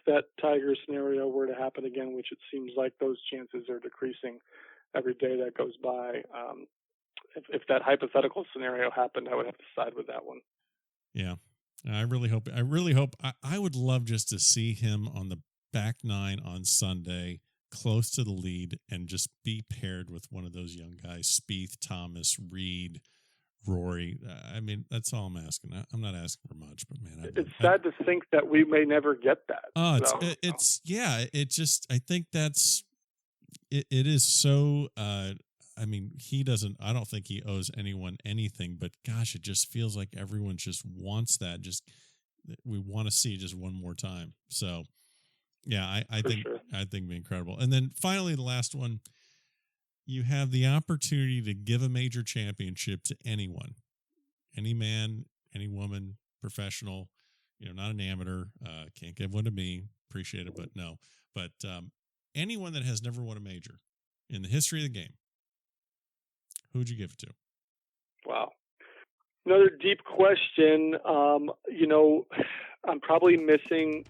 that Tiger scenario were to happen again, which it seems like those chances are decreasing every day that goes by, if that hypothetical scenario happened, I would have to side with that one. Yeah, I really hope. I would love just to see him on the back nine on Sunday, close to the lead, and just be paired with one of those young guys: Spieth, Thomas, Reed, Rory. I mean, that's all I'm asking. I'm not asking for much, but man, it's sad to think that we may never get that. I think that's it is so. I mean, I don't think he owes anyone anything, but gosh, it just feels like everyone just wants that. We want to see just one more time. So yeah, I think it'd be incredible. And then finally, the last one, you have the opportunity to give a major championship to anyone, any man, any woman, professional, not an amateur. Can't give one to me. Appreciate it, but no. But anyone that has never won a major in the history of the game, who'd you give it to? Wow. Another deep question. I'm probably missing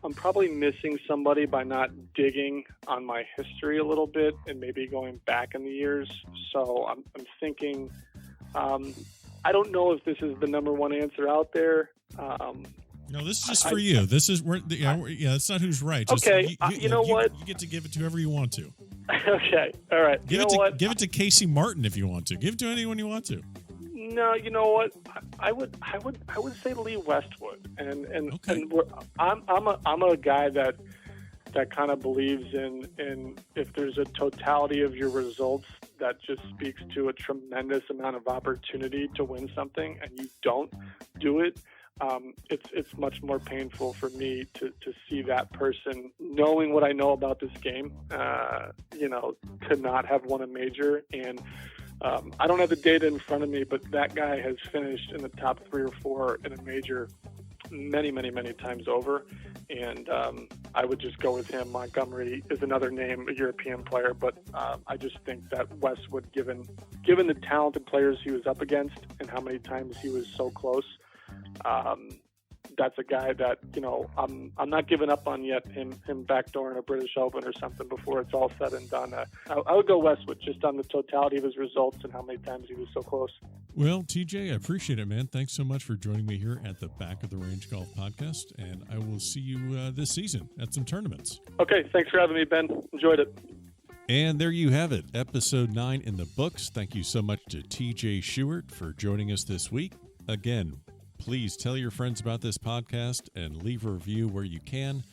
somebody by not digging on my history a little bit and maybe going back in the years. So I'm thinking, I don't know if this is the number one answer out there. No, this is just for you. This is it's not who's right. Just, okay. You know what? You get to give it to whoever you want to. Okay. All right. Give it to Casey Martin if you want to. Give it to anyone you want to. No, you know what? I would say Lee Westwood, and I'm a guy that kind of believes in if there's a totality of your results that just speaks to a tremendous amount of opportunity to win something, and you don't do it. It's much more painful for me to see that person, knowing what I know about this game, to not have won a major. And I don't have the data in front of me, but that guy has finished in the top 3 or 4 in a major many, many, many times over. And I would just go with him. Montgomery is another name, a European player, but I just think that Westwood, given the talented players he was up against and how many times he was so close, that's a guy that, I'm not giving up on yet, him backdooring a British Open or something before it's all said and done. I would go Westwood just on the totality of his results and how many times he was so close. Well, TJ, I appreciate it, man. Thanks so much for joining me here at the Back of the Range Golf Podcast, and I will see you this season at some tournaments. Okay, thanks for having me, Ben. Enjoyed it. And there you have it, episode 9 in the books. Thank you so much to TJ Shuart for joining us this week. Again, please tell your friends about this podcast and leave a review where you can.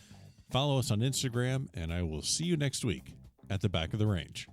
Follow us on Instagram, and I will see you next week at the Back of the Range.